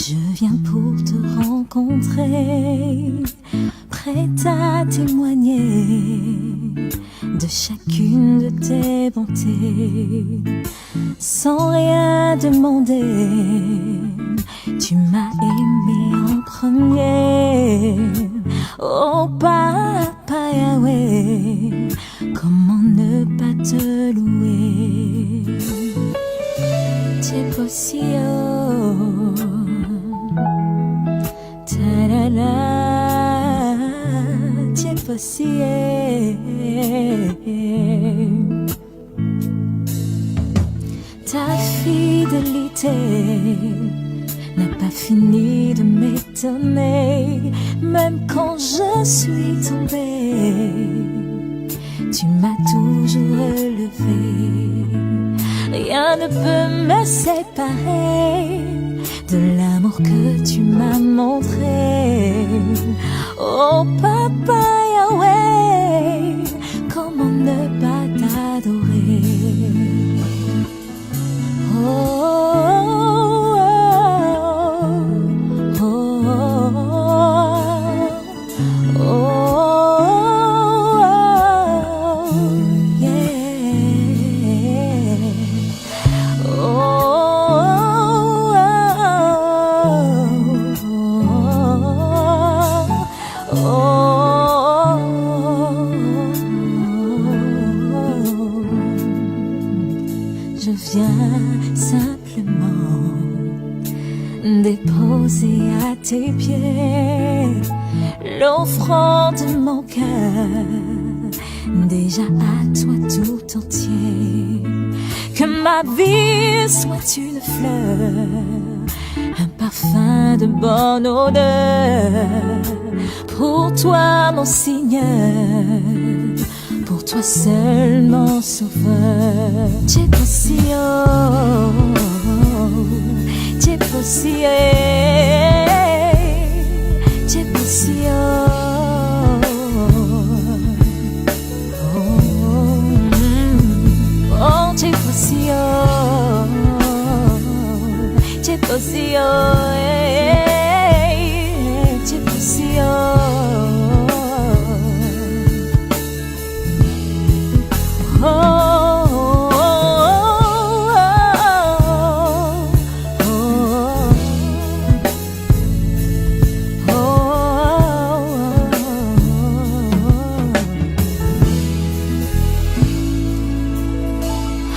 Je viens pour te rencontrer, prête à témoigner de chacune de tes bontés. Sans rien demander, tu m'as aimé en premier. Oh Papa Yahweh, comment ne pas te louer? T'es possible, ta-da-da, t'es possible. Ta fidélité n'a pas fini de m'étonner. Même quand je suis tombée, tu m'as toujours relevé. Rien ne peut me séparer de l'amour que tu m'as montré. Oh Papa Yahweh, comment ne pas t'adorer? Je viens simplement déposer à tes pieds l'offrande de mon cœur, déjà à toi tout entier. Que ma vie soit une fleur, un parfum de bonne odeur, pour toi mon Seigneur, pour toi seul mon sauveur. T'es possible, t'es possible, t'es possible. Oh, t'es possible, t'es possible, t'es possible.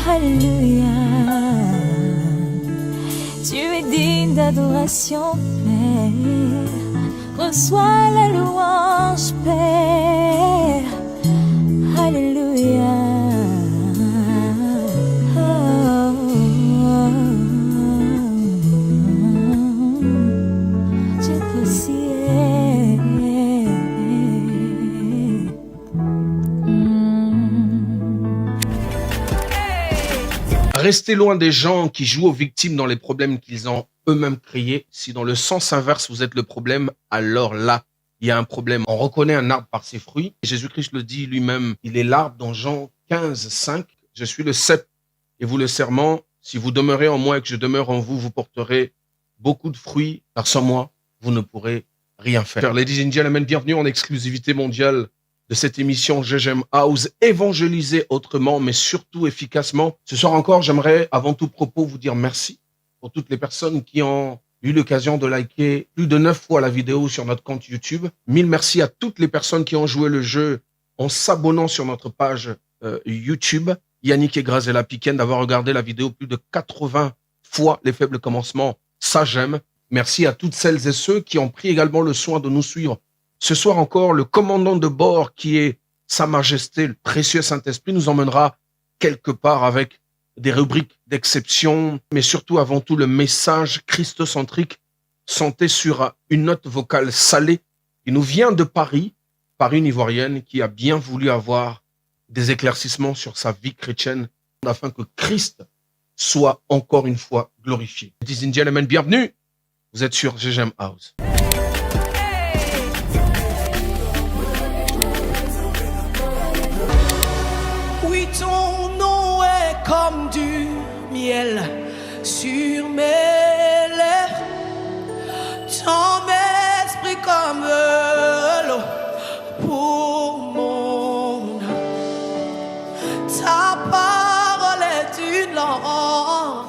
Alléluia, tu es digne d'adoration, Père. Reçois la louange, Père. Alléluia. J'ai Restez loin des gens qui jouent aux victimes dans les problèmes qu'ils ont eux-mêmes créés. Si dans le sens inverse, vous êtes le problème, alors là, il y a un problème. On reconnaît un arbre par ses fruits. Jésus-Christ le dit lui-même, il est l'arbre dans Jean 15, 5. Je suis le cep et vous le serment. Si vous demeurez en moi et que je demeure en vous, vous porterez beaucoup de fruits, car sans moi, vous ne pourrez rien faire. Ladies and gentlemen, bienvenue en exclusivité mondiale de cette émission GGM House, évangéliser autrement, mais surtout efficacement. Ce soir encore, j'aimerais avant tout propos vous dire merci pour toutes les personnes qui ont eu l'occasion de liker plus de 9 fois la vidéo sur notre compte YouTube. 1000 merci à toutes les personnes qui ont joué le jeu en s'abonnant sur notre page YouTube. Yannick et Grazella Piquen d'avoir regardé la vidéo plus de 80 fois les faibles commencements. Ça, j'aime. Merci à toutes celles et ceux qui ont pris également le soin de nous suivre. Ce soir encore, le commandant de bord qui est Sa Majesté, le précieux Saint-Esprit, nous emmènera quelque part avec des rubriques d'exception, mais surtout avant tout le message christocentrique centré sur une note vocale salée qui nous vient de Paris, par une Ivoirienne qui a bien voulu avoir des éclaircissements sur sa vie chrétienne afin que Christ soit encore une fois glorifié. Ladies and gentlemen, bienvenue, vous êtes sur GGM House. Ton nom est comme du miel sur mes lèvres. comme de l'eau pour mon âme. Ta parole est une lampe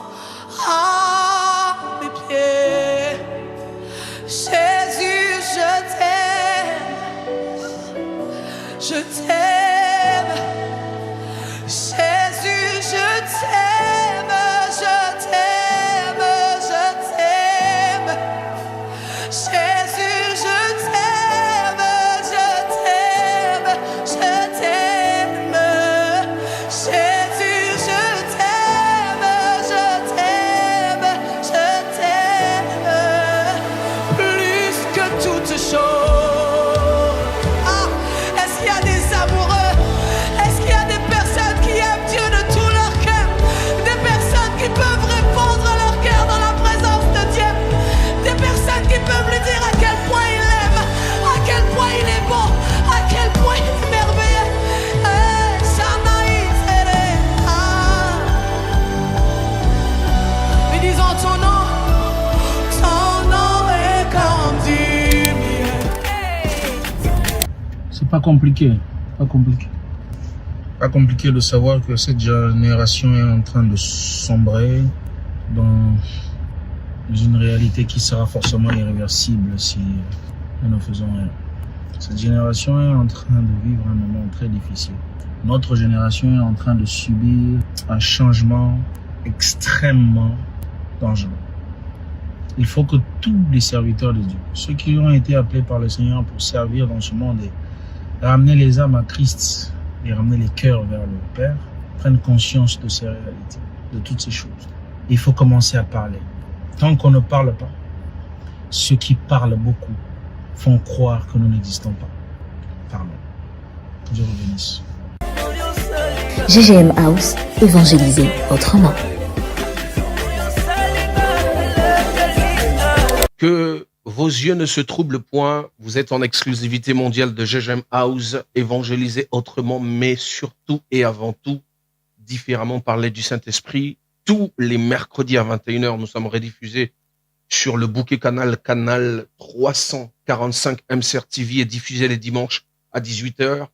à mes pieds. Jésus, je t'aime, je t'aime. Jésus, je t'aime, je t'aime, je t'aime. Jésus, je t'aime, je t'aime, je t'aime. Jésus, je t'aime, je t'aime, je t'aime. Plus que toute chose. Ah, est-ce qu'il y a des amoureux? Est-ce qu'il y a des personnes qui aiment Dieu de tout leur cœur? Des personnes qui peuvent répondre à leur cœur dans la présence de Dieu? Des personnes qui peuvent lui dire à quel point il aime, à quel point il est bon, à quel point il est merveilleux. Eh, Shanaïs, mais disons ton nom est comme du miel. C'est pas compliqué, pas compliqué. Pas compliqué de savoir que cette génération est en train de sombrer dans une réalité qui sera forcément irréversible si nous ne faisons rien. Cette génération est en train de vivre un moment très difficile. Notre génération est en train de subir un changement extrêmement dangereux. Il faut que tous les serviteurs de Dieu, ceux qui ont été appelés par le Seigneur pour servir dans ce monde et ramener les âmes à Christ et ramener les cœurs vers le Père, prennent conscience de ces réalités, de toutes ces choses. Il faut commencer à parler. Tant qu'on ne parle pas, ceux qui parlent beaucoup font croire que nous n'existons pas. Parlons. Dieu vous bénisse. GGM House, évangéliser autrement. Que vos yeux ne se troublent point. Vous êtes en exclusivité mondiale de GGM House, évangéliser autrement, mais surtout et avant tout, différemment parler du Saint-Esprit. Tous les mercredis à 21h, nous sommes rediffusés sur le bouquet canal 345 MCR TV et diffusés les dimanches à 18h.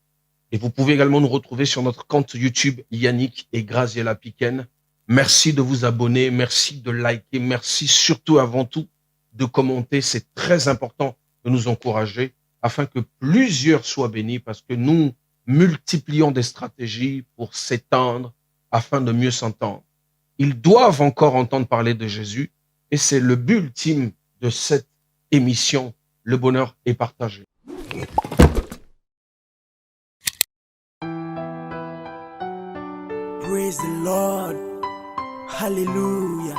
Et vous pouvez également nous retrouver sur notre compte YouTube Yannick et Graziella Piquen. Merci de vous abonner, merci de liker, merci surtout avant tout de commenter. C'est très important de nous encourager afin que plusieurs soient bénis parce que nous multiplions des stratégies pour s'étendre afin de mieux s'entendre. Ils doivent encore entendre parler de Jésus et c'est le but ultime de cette émission. Le bonheur est partagé. Praise the Lord, Hallelujah.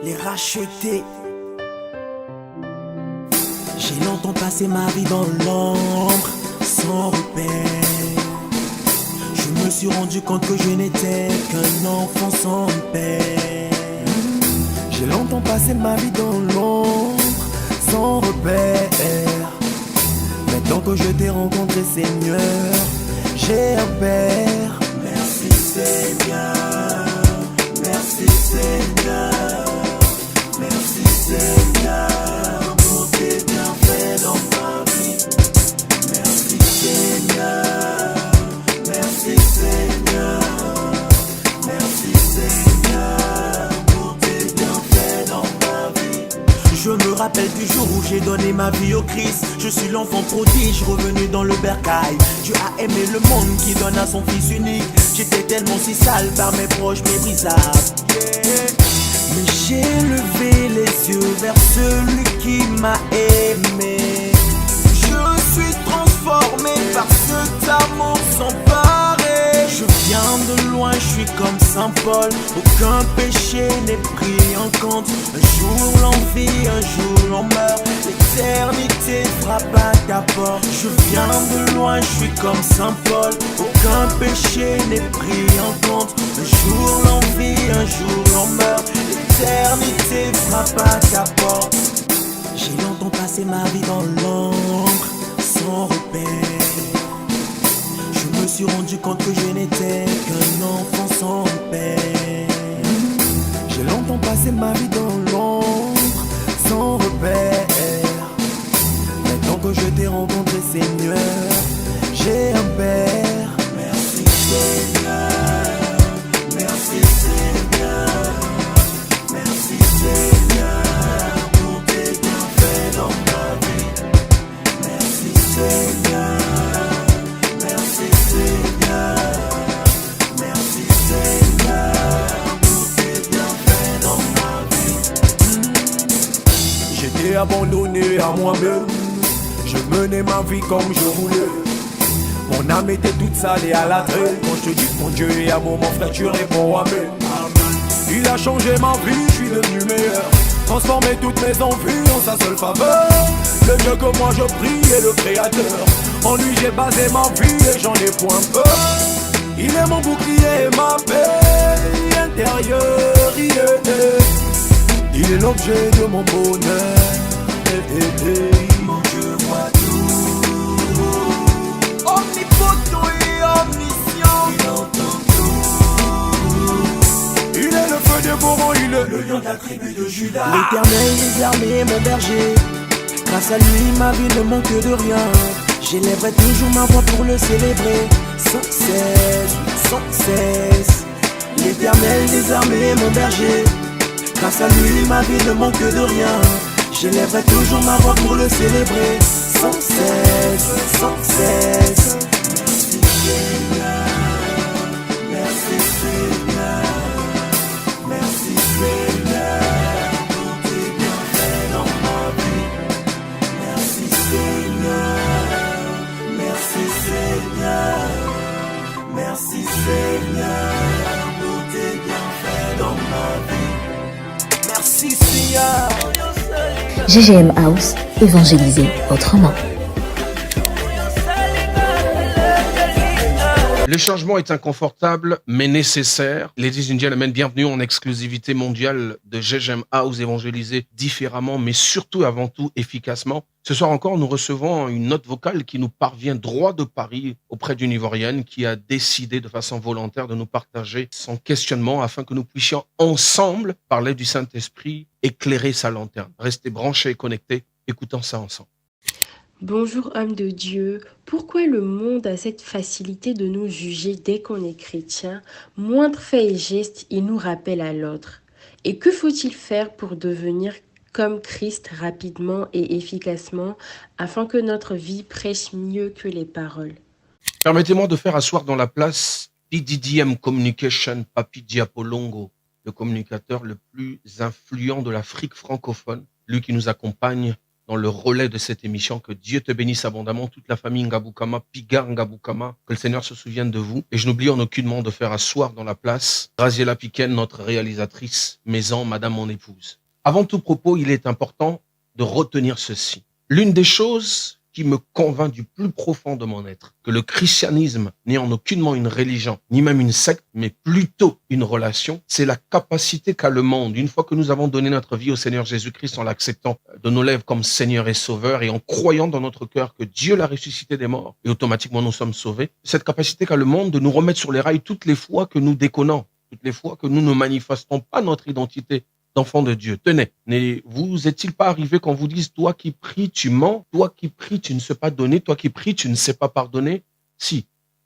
Les rachetés. J'ai longtemps passé ma vie dans l'ombre, sans repère. Je me suis rendu compte que je n'étais qu'un enfant sans père. J'ai longtemps passé ma vie dans l'ombre, sans repère. Maintenant que je t'ai rencontré, Seigneur, j'ai un père. Merci Seigneur, merci Seigneur, merci Seigneur pour tes bienfaits dans ma vie. Merci Seigneur, merci Seigneur, merci Seigneur pour tes bienfaits dans ma vie. Je me rappelle du jour où j'ai donné ma vie au Christ. Je suis l'enfant prodige revenu dans le bercail. Dieu a aimé le monde qui donne à son fils unique. J'étais tellement si sale par mes proches méprisables, mais j'ai levé les yeux vers celui qui m'a aimé. Je suis transformé par cet amour sans pareil. Je viens de loin, je suis comme Saint Paul. Aucun péché n'est pris en compte. Un jour l'on vit, un jour l'on meurt. L'éternité frappe à ta porte. Je viens de loin, je suis comme Saint Paul. Aucun péché n'est pris en compte. Un jour l'on vit, un jour l'on meurt. L'éternité frappe à ta porte. J'ai longtemps passé ma vie dans l'ombre, sans repère. Je me suis rendu compte que je n'étais qu'un enfant sans père. J'ai longtemps passé ma vie dans l'ombre, sans repère. t'ai rencontré, Seigneur. J'ai un Père. Merci Seigneur. Merci Seigneur. Merci Seigneur pour tes bienfaits dans ma vie. Merci Seigneur. Merci Seigneur. Merci Seigneur pour tes bienfaits dans ma vie. J'étais abandonné à moi-même. Je menais ma vie comme je voulais. Mon âme était toute sale et à la traîne. Quand je te dis que mon Dieu est amour, mon frère, tu réponds amen. Il a changé ma vie, je suis devenu meilleur. Transformé toutes mes envies en sa seule faveur. Le Dieu que moi je prie est le créateur. En lui j'ai basé ma vie et j'en ai point peur. Il est mon bouclier et ma paix intérieure. Il est l'objet de mon bonheur. Mon Dieu voit tout. Omnipotent et omniscient. Il entend tout. Il est le feu dévorant, il est le lion de la tribu de Judas. L'Éternel des armées est mon berger. Grâce à lui ma vie ne manque de rien. J'élèverai toujours ma voix pour le célébrer. Sans cesse, sans cesse. L'Éternel des armées est mon berger. Grâce à lui ma vie ne manque de rien. J'élèverai toujours ma voix pour le célébrer. Sans cesse, sans cesse. Merci Seigneur. Merci Seigneur. Merci Seigneur pour tes bienfaits dans ma vie. Merci Seigneur. Merci Seigneur. Merci Seigneur pour tes bienfaits dans ma vie. Merci Seigneur. GGM House, évangéliser autrement. Le changement est inconfortable, mais nécessaire. Ladies and gentlemen, bienvenue en exclusivité mondiale de GGM House, évangéliser différemment, mais surtout, avant tout, efficacement. Ce soir encore, nous recevons une note vocale qui nous parvient droit de Paris auprès d'une Ivoirienne qui a décidé de façon volontaire de nous partager son questionnement afin que nous puissions ensemble parler du Saint-Esprit, éclairer sa lanterne. Restez branchés et connectés, écoutons ça ensemble. Bonjour homme de Dieu, pourquoi le monde a cette facilité de nous juger dès qu'on est chrétien? Moindre fait et geste, il nous rappelle à l'autre. Et que faut-il faire pour devenir comme Christ rapidement et efficacement afin que notre vie prêche mieux que les paroles? Permettez-moi de faire asseoir dans la place PDDM Communication Papi Diapolongo, le communicateur le plus influent de l'Afrique francophone, lui qui nous accompagne dans le relais de cette émission. Que Dieu te bénisse abondamment, toute la famille Ngabukama, Piga Ngabukama, que le Seigneur se souvienne de vous. Et je n'oublie en aucunement de faire asseoir dans la place Graziella Piquen, notre réalisatrice, maison, madame mon épouse. Avant tout propos, il est important de retenir ceci. L'une des choses qui me convainc du plus profond de mon être, que le christianisme n'est en aucunement une religion, ni même une secte, mais plutôt une relation, c'est la capacité qu'a le monde, une fois que nous avons donné notre vie au Seigneur Jésus-Christ en l'acceptant de nos lèvres comme Seigneur et Sauveur et en croyant dans notre cœur que Dieu l'a ressuscité des morts et automatiquement nous sommes sauvés, cette capacité qu'a le monde de nous remettre sur les rails toutes les fois que nous déconnons, toutes les fois que nous ne manifestons pas notre identité d'enfant de Dieu. Tenez, ne vous est-il pas arrivé qu'on vous dise, toi qui pries, tu mens, toi qui pries, tu ne sais pas donner, toi qui pries, tu ne sais pas pardonner? Si,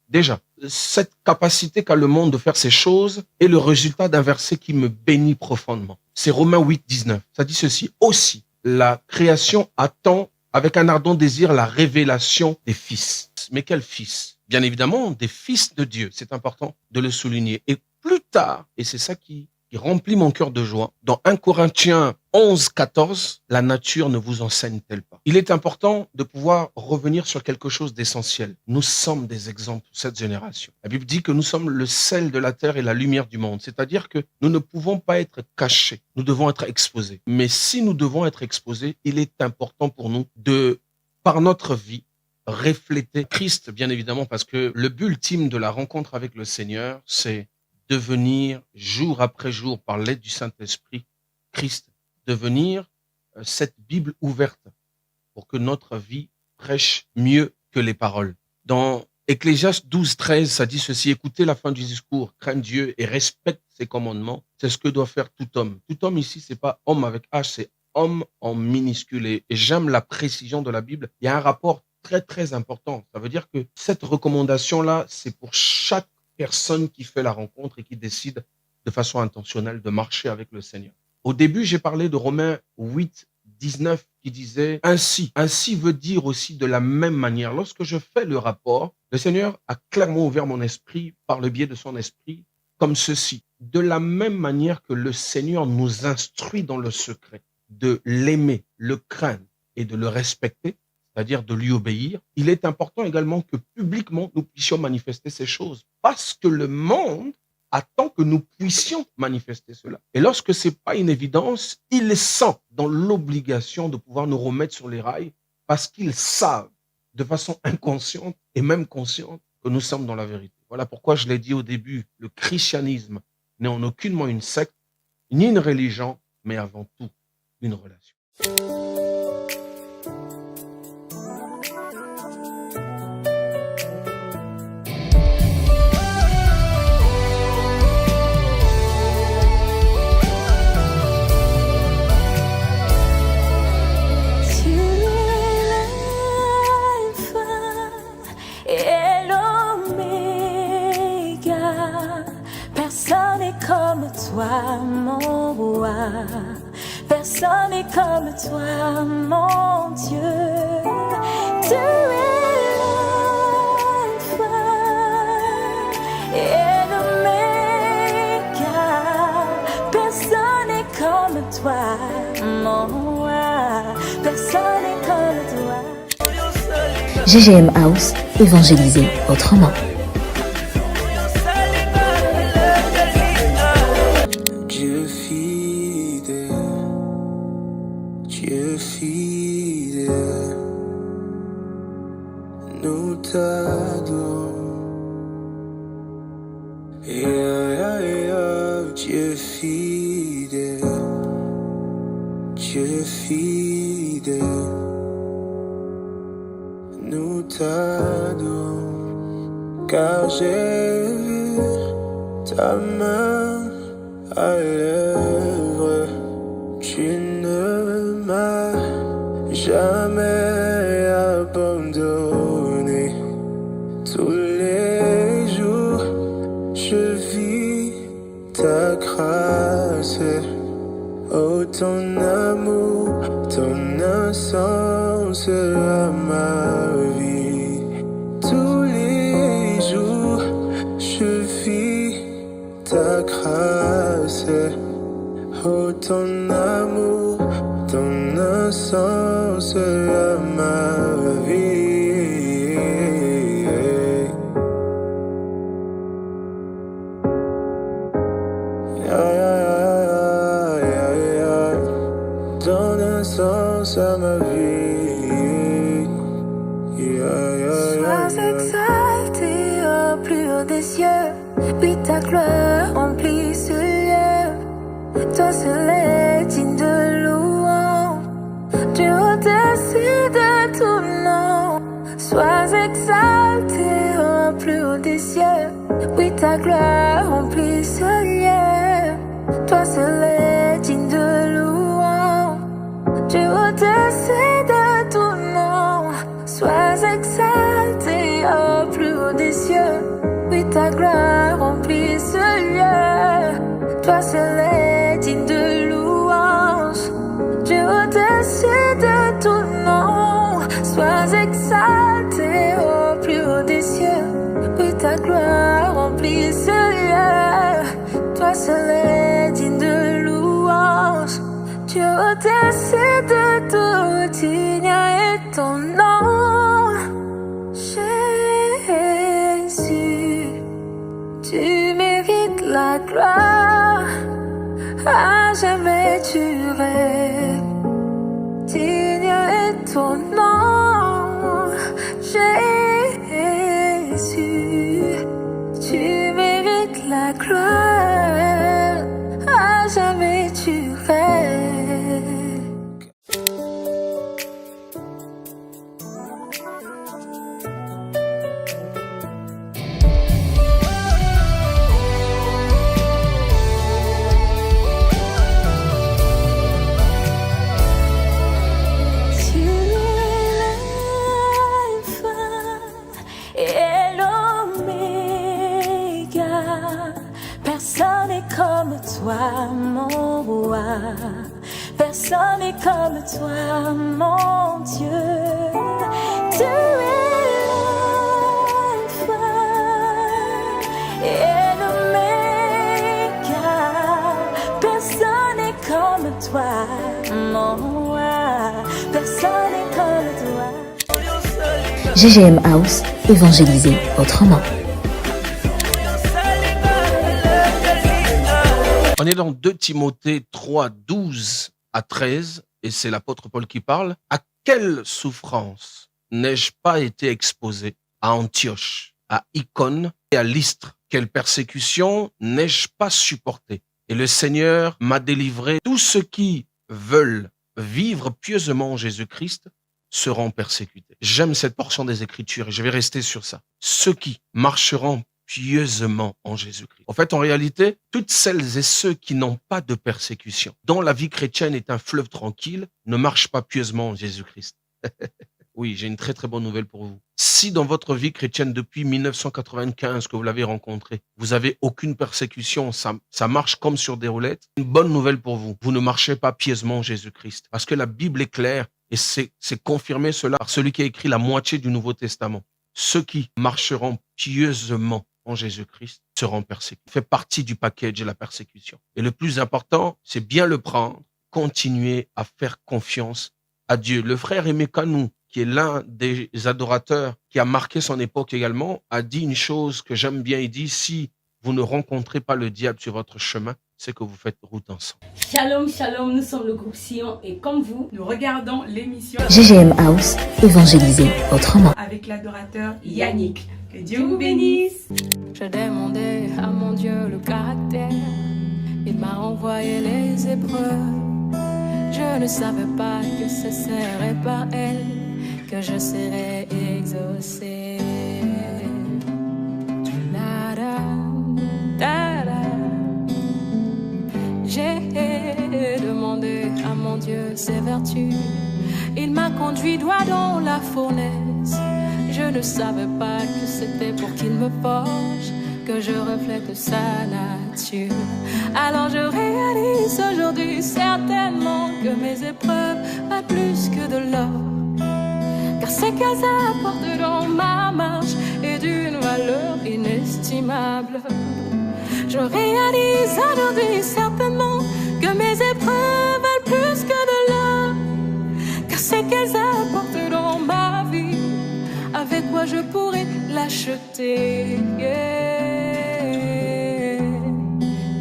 déjà, cette capacité qu'a le monde de faire ces choses est le résultat d'un verset qui me bénit profondément. C'est Romains 8, 19. Ça dit ceci, aussi, la création attend avec un ardent désir la révélation des fils. Mais quels fils? Bien évidemment, des fils de Dieu. C'est important de le souligner. Et plus tard, et c'est ça qui remplit mon cœur de joie. Dans 1 Corinthiens 11, 14, la nature ne vous enseigne-t-elle pas? Il est important de pouvoir revenir sur quelque chose d'essentiel. Nous sommes des exemples pour cette génération. La Bible dit que nous sommes le sel de la terre et la lumière du monde. C'est-à-dire que nous ne pouvons pas être cachés. Nous devons être exposés. Mais si nous devons être exposés, il est important pour nous de, par notre vie, refléter Christ, bien évidemment, parce que le but ultime de la rencontre avec le Seigneur, c'est devenir jour après jour, par l'aide du Saint-Esprit, Christ, devenir cette Bible ouverte pour que notre vie prêche mieux que les paroles. Dans Ecclésiaste 12, 13, ça dit ceci, écoutez la fin du discours, crains Dieu et respecte ses commandements, c'est ce que doit faire tout homme. Tout homme ici, c'est pas homme avec H, c'est homme en minuscule. Et j'aime la précision de la Bible. Il y a un rapport très, très important. Ça veut dire que cette recommandation-là, c'est pour chaque personne qui fait la rencontre et qui décide de façon intentionnelle de marcher avec le Seigneur. Au début, j'ai parlé de Romains 8, 19 qui disait ainsi. Ainsi veut dire aussi de la même manière. Lorsque je fais le rapport, le Seigneur a clairement ouvert mon esprit par le biais de son esprit comme ceci. De la même manière que le Seigneur nous instruit dans le secret de l'aimer, le craindre et de le respecter, c'est-à-dire de lui obéir, il est important également que publiquement nous puissions manifester ces choses parce que le monde attend que nous puissions manifester cela. Et lorsque ce n'est pas une évidence, ils sont dans l'obligation de pouvoir nous remettre sur les rails parce qu'ils savent de façon inconsciente et même consciente que nous sommes dans la vérité. Voilà pourquoi je l'ai dit au début, le christianisme n'est en aucunement une secte, ni une religion, mais avant tout une relation. Comme toi, mon roi, personne n'est comme toi, mon Dieu. Tu es l'alpha et l'oméga, personne n'est comme toi, mon roi, personne n'est comme toi. GGM House, évangéliser autrement. Dieu fidèle, nous t'adorons. Dieu fidèle, Dieu fidèle, nous t'adorons. Car j'ai vu ta main à l'œuvre, tu ne m'as jamais abandonné. Tous les jours, je vis ta grâce. Oh, ton amour, ton innocence à ma vie. Tous les jours, je vis ta grâce. Oh, ton amour, ton innocence à ma vie. Ton innocence à ma vie. Sois exalté au plus haut des cieux, puis ta gloire remplit ce lieu. Toi seul est digne de louange, Dieu au-dessus de tout nom. Sois exalté au plus haut des cieux, puis ta gloire remplit ce lieu. Toi seul est digne de louange, Dieu au-dessus de tout nom. Sois exalté au plus haut des cieux, puis ta gloire remplit ce lieu. Toi seul est digne de louange, Dieu au-dessus de tout nom. Sois exalté au plus haut des cieux, puis ta gloire remplit ce lieu. Toi seul est digne de louange, Dieu au-dessus de tout, digne est ton nom. Jésus, tu mérites la gloire, à jamais tu règnes, digne est ton nom. Jésus, tu mérites la gloire, à jamais tu règnes. toi, mon Dieu. Tu es l'alpha et l'oméga. Personne n'est comme toi, mon roi. Personne n'est comme toi. GGM House, évangéliser autrement. On est dans 2 Timothée 3, 12 à 13, et c'est l'apôtre Paul qui parle. À quelle souffrance n'ai-je pas été exposé à Antioche, à Icône et à Lystre? Quelle persécution n'ai-je pas supporté? Et le Seigneur m'a délivré. Tous ceux qui veulent vivre pieusement en Jésus-Christ seront persécutés. J'aime cette portion des Écritures et je vais rester sur ça. Ceux qui marcheront pieusement en Jésus-Christ. En fait, en réalité, toutes celles et ceux qui n'ont pas de persécution, dont la vie chrétienne est un fleuve tranquille, ne marchent pas pieusement en Jésus-Christ. Oui, j'ai une très très bonne nouvelle pour vous. Si dans votre vie chrétienne depuis 1995 que vous l'avez rencontré, vous avez aucune persécution, ça marche comme sur des roulettes, une bonne nouvelle pour vous. Vous ne marchez pas pieusement en Jésus-Christ. Parce que la Bible est claire et c'est confirmé cela par celui qui a écrit la moitié du Nouveau Testament. Ceux qui marcheront pieusement en Jésus-Christ seront persécutés. Ça fait partie du package de la persécution. Et le plus important, c'est bien le prendre, continuer à faire confiance à Dieu. Le frère Aimé Kanou, qui est l'un des adorateurs qui a marqué son époque également, a dit une chose que j'aime bien. Il dit, si vous ne rencontrez pas le diable sur votre chemin, c'est que vous faites route ensemble. Shalom, shalom, nous sommes le groupe Sion et comme vous, nous regardons l'émission GGM House, évangéliser autrement. avec l'adorateur Yannick. Que Dieu vous bénisse. Je demandais à mon Dieu le caractère, il m'a envoyé les épreuves. Je ne savais pas que ce serait par elle que je serais exaucé. J'ai demandé à mon Dieu ses vertus, il m'a conduit droit dans la fournaise. Je ne savais pas que c'était pour qu'il me forge, que je reflète sa nature. Alors je réalise aujourd'hui certainement que mes épreuves valent plus que de l'or, car ce qu'elles apportent dans ma marche est d'une valeur inestimable. Je réalise aujourd'hui certainement que mes épreuves valent plus que de l'or, car ce qu'elles apportent dans ma vie, avec quoi je pourrais l'acheter. Yeah,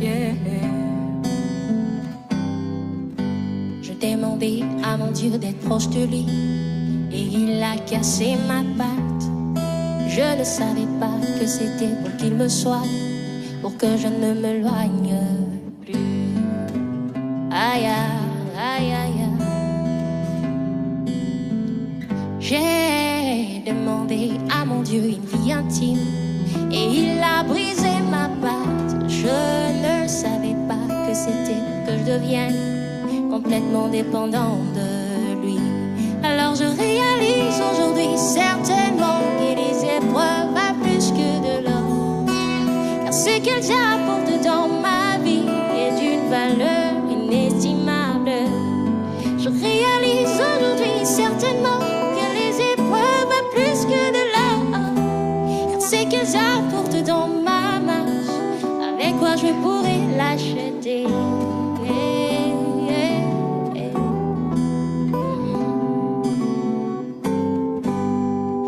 yeah. Je demandais à mon Dieu d'être proche de lui et il a cassé ma patte. Je ne savais pas que c'était pour qu'il me soit, pour que je ne m'éloigne plus. Aïe, aïe, aïe, aïe. J'ai demandé à mon Dieu une vie intime et il a brisé ma patte. Je ne savais pas que c'était pour que je devienne complètement dépendant de lui. Alors je réalise aujourd'hui certainement que les épreuves valent plus que de l'or, car ce qu'elles apportent dans ma vie est d'une valeur inestimable. Je réalise aujourd'hui certainement que les épreuves valent plus que de l'or, car ce qu'elles apportent dans ma marche, avec quoi je pourrais l'acheter.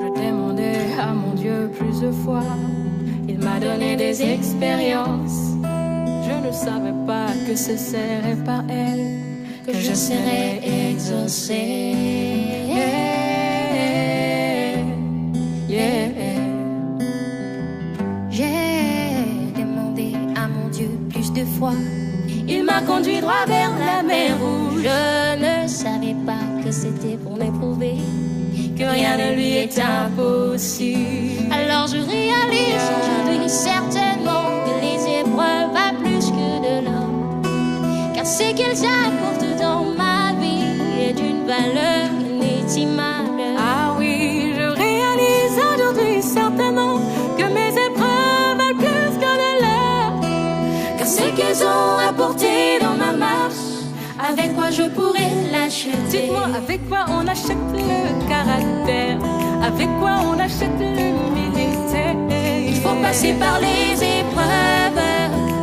Je demandais à mon Dieu plusieurs fois, il m'a donné des expériences. Je ne savais pas que ce serait par elle que je serais exaucé. Yeah, yeah. J'ai demandé à mon Dieu plus de fois, Il m'a conduit droit vers la mer Rouge. je ne savais pas que c'était pour m'éprouver, Que rien ne lui est impossible. alors je réalise aujourd'hui certainement que les épreuves valent plus que de l'or, car ce qu'elles apportent dans ma vie est d'une valeur inestimable. Ah oui, je réalise aujourd'hui certainement que mes épreuves valent plus que de l'or, car ce qu'elles ont apporté dans ma marche, avec quoi je pourrais l'acheter? Dites-moi, avec quoi on achète le caractère? Avec quoi on achète l'humilité? Il faut passer par les épreuves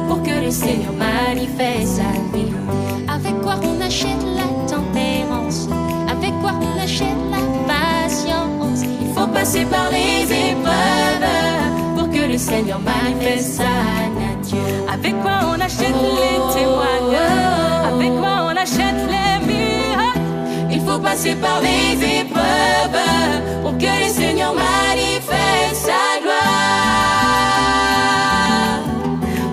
pour que le Seigneur manifeste sa vie. Avec quoi on achète la tempérance? Avec quoi on achète la patience? Il faut passer par les épreuves pour que le Seigneur manifeste sa nature. Avec quoi on achète les témoignages? Avec quoi on achète les miracles? Il faut passer par les épreuves pour que le Seigneur manifeste sa gloire.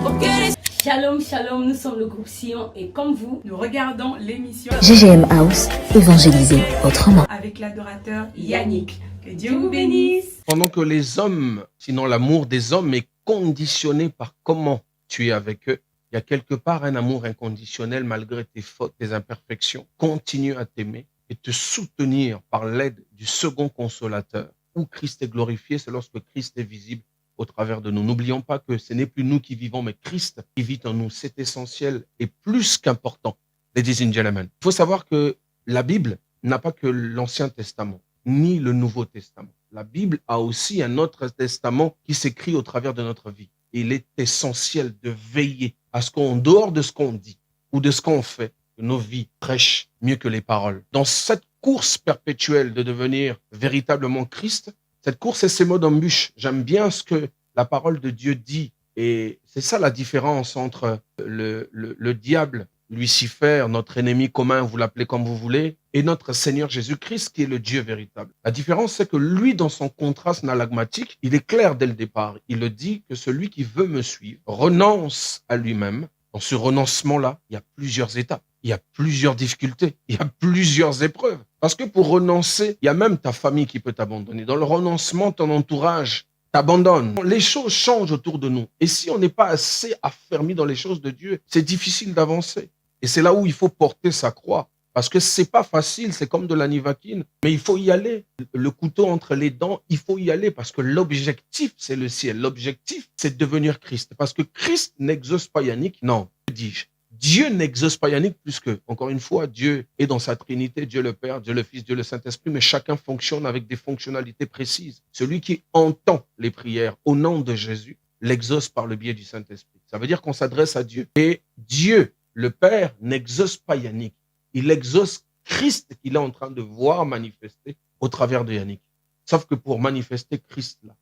Pour que le... Shalom, shalom, nous sommes le groupe Sion et comme vous, nous regardons l'émission GGM House, évangéliser autrement. avec l'adorateur Yannick. Que Dieu vous bénisse. Pendant que les hommes, sinon l'amour des hommes est conditionné par comment tu es avec eux, il y a quelque part un amour inconditionnel malgré tes fautes, tes imperfections. Continue à t'aimer et te soutenir par l'aide du second consolateur. Où Christ est glorifié, c'est lorsque Christ est visible au travers de nous. N'oublions pas que ce n'est plus nous qui vivons, mais Christ qui vit en nous. C'est essentiel et plus qu'important. Ladies and gentlemen, il faut savoir que la Bible n'a pas que l'Ancien Testament, ni le Nouveau Testament. La Bible a aussi un autre testament qui s'écrit au travers de notre vie. Il est essentiel de veiller à ce qu'en dehors de ce qu'on dit ou de ce qu'on fait, que nos vies prêchent mieux que les paroles. Dans cette course perpétuelle de devenir véritablement Christ, cette course est ses mots d'embûche. J'aime bien ce que la parole de Dieu dit. Et c'est ça la différence entre le diable, Lucifer, notre ennemi commun, vous l'appelez comme vous voulez, et notre Seigneur Jésus-Christ qui est le Dieu véritable. La différence, c'est que lui, dans son contraste analagmatique, il est clair dès le départ. Il le dit que celui qui veut me suivre renonce à lui-même. Dans ce renoncement-là, il y a plusieurs étapes. Il y a plusieurs difficultés, il y a plusieurs épreuves. Parce que pour renoncer, il y a même ta famille qui peut t'abandonner. Dans le renoncement, ton entourage t'abandonne. Les choses changent autour de nous. Et si on n'est pas assez affermi dans les choses de Dieu, c'est difficile d'avancer. Et c'est là où il faut porter sa croix. Parce que c'est pas facile, c'est comme de la nivaquine. Mais il faut y aller. Le couteau entre les dents, il faut y aller. Parce que l'objectif, c'est le ciel. L'objectif, c'est de devenir Christ. Parce que Christ n'exauce pas Yannick. Non, que dis-je? Dieu n'exauce pas Yannick puisque, encore une fois, Dieu est dans sa Trinité, Dieu le Père, Dieu le Fils, Dieu le Saint-Esprit, mais chacun fonctionne avec des fonctionnalités précises. Celui qui entend les prières au nom de Jésus l'exauce par le biais du Saint-Esprit. Ça veut dire qu'on s'adresse à Dieu. Et Dieu, le Père, n'exauce pas Yannick. Il exauce Christ qu'il est en train de voir manifester au travers de Yannick. Sauf que pour manifester Christ là,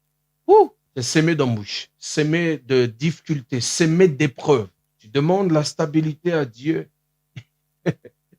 c'est s'aimer d'embûches, s'aimer de difficultés, s'aimer d'épreuves. Tu demandes la stabilité à Dieu,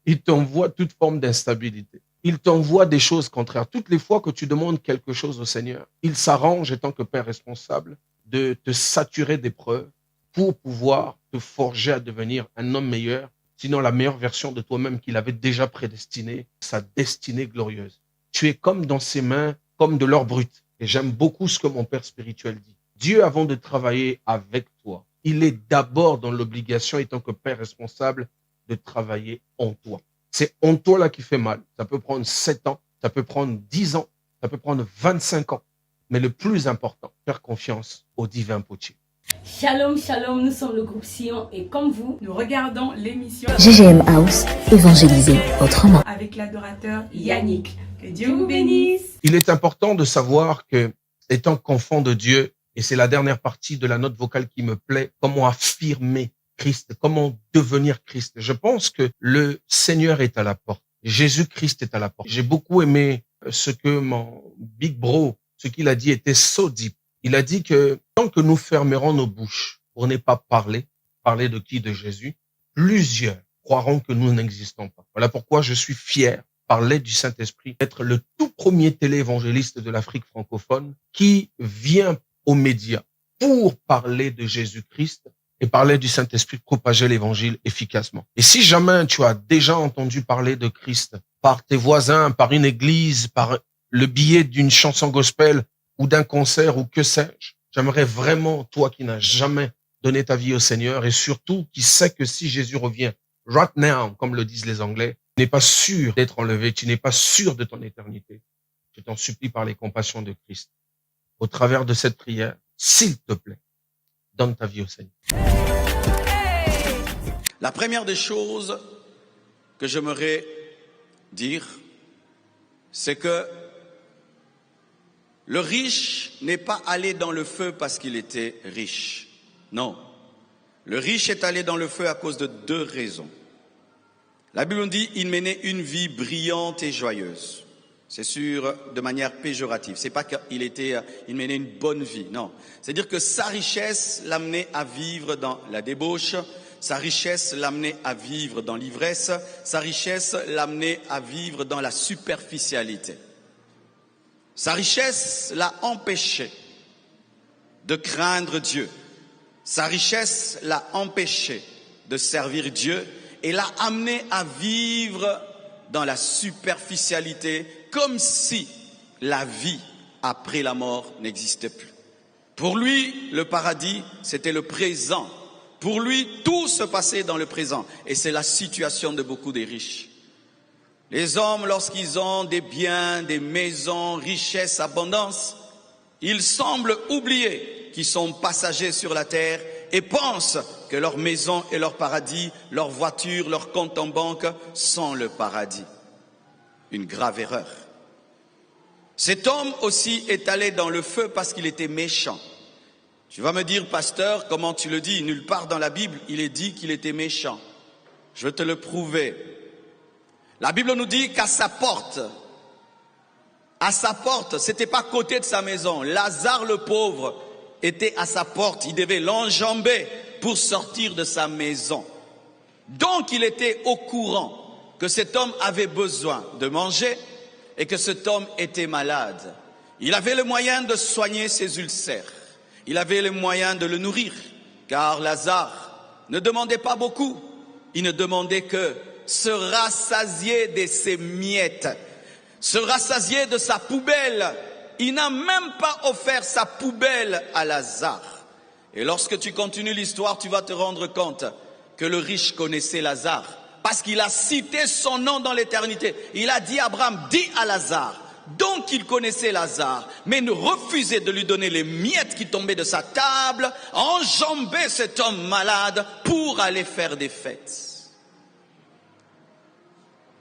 il t'envoie toute forme d'instabilité. Il t'envoie des choses contraires. Toutes les fois que tu demandes quelque chose au Seigneur, il s'arrange, étant que Père responsable, de te saturer d'épreuves pour pouvoir te forger à devenir un homme meilleur, sinon la meilleure version de toi-même qu'il avait déjà prédestinée, sa destinée glorieuse. Tu es comme dans ses mains, comme de l'or brut. Et j'aime beaucoup ce que mon Père spirituel dit. Dieu, avant de travailler avec toi, il est d'abord dans l'obligation, étant que Père responsable, de travailler en toi. C'est en toi là qui fait mal. Ça peut prendre 7 ans, ça peut prendre 10 ans, ça peut prendre 25 ans. Mais le plus important, faire confiance au divin potier. Shalom, shalom, nous sommes le groupe Sion et comme vous, nous regardons l'émission GGM House, évangéliser autrement. avec l'adorateur Yannick. Que Dieu vous bénisse. Il est important de savoir que, étant qu'enfant de Dieu, et c'est la dernière partie de la note vocale qui me plaît, comment affirmer Christ, comment devenir Christ. Je pense que le Seigneur est à la porte. Jésus-Christ est à la porte. J'ai beaucoup aimé ce que mon big bro, ce qu'il a dit était so deep. Il a dit que tant que nous fermerons nos bouches pour ne pas parler de qui? De Jésus, plusieurs croiront que nous n'existons pas. Voilà pourquoi je suis fier, par l'aide du Saint-Esprit, d'être le tout premier téléévangéliste de l'Afrique francophone qui vient aux médias pour parler de Jésus-Christ et par l'aide du Saint-Esprit propager l'évangile efficacement. Et si jamais tu as déjà entendu parler de Christ par tes voisins, par une église, par le biais d'une chanson gospel ou d'un concert ou que sais-je, j'aimerais vraiment, toi qui n'as jamais donné ta vie au Seigneur et surtout qui sais que si Jésus revient right now, comme le disent les Anglais, tu n'es pas sûr d'être enlevé, tu n'es pas sûr de ton éternité. Je t'en supplie par les compassions de Christ. Au travers de cette prière, s'il te plaît, donne ta vie au Seigneur. La première des choses, que j'aimerais dire, c'est que le riche n'est pas allé dans le feu parce qu'il était riche. Non. Le riche est allé dans le feu à cause de 2 raisons. La Bible nous dit il menait une vie brillante et joyeuse. C'est sûr, de manière péjorative. C'est pas qu'il menait une bonne vie, non. C'est-à-dire que sa richesse l'amenait à vivre dans la débauche, sa richesse l'amenait à vivre dans l'ivresse, sa richesse l'amenait à vivre dans la superficialité. Sa richesse l'a empêché de craindre Dieu. Sa richesse l'a empêché de servir Dieu et l'a amené à vivre dans la superficialité comme si la vie après la mort n'existait plus. Pour lui, le paradis, c'était le présent. Pour lui, tout se passait dans le présent. Et c'est la situation de beaucoup des riches. Les hommes, lorsqu'ils ont des biens, des maisons, richesses, abondance, ils semblent oublier qu'ils sont passagers sur la terre et pensent que leur maison est leur paradis, leur voiture, leur compte en banque sont le paradis. Une grave erreur. Cet homme aussi est allé dans le feu parce qu'il était méchant. Tu vas me dire, pasteur, comment tu le dis? Nulle part dans la Bible, il est dit qu'il était méchant. Je vais te le prouver. La Bible nous dit qu'à sa porte, c'était pas à côté de sa maison. Lazare le pauvre était à sa porte. Il devait l'enjamber pour sortir de sa maison. Donc il était au courant que cet homme avait besoin de manger et que cet homme était malade. Il avait le moyen de soigner ses ulcères. Il avait le moyen de le nourrir. Car Lazare ne demandait pas beaucoup. Il ne demandait que se rassasier de ses miettes, se rassasier de sa poubelle. Il n'a même pas offert sa poubelle à Lazare. Et lorsque tu continues l'histoire, tu vas te rendre compte que le riche connaissait Lazare, parce qu'il a cité son nom dans l'éternité. Il a dit à Abraham, dis à Lazare. Donc il connaissait Lazare, mais ne refusait de lui donner les miettes qui tombaient de sa table, enjambait cet homme malade pour aller faire des fêtes.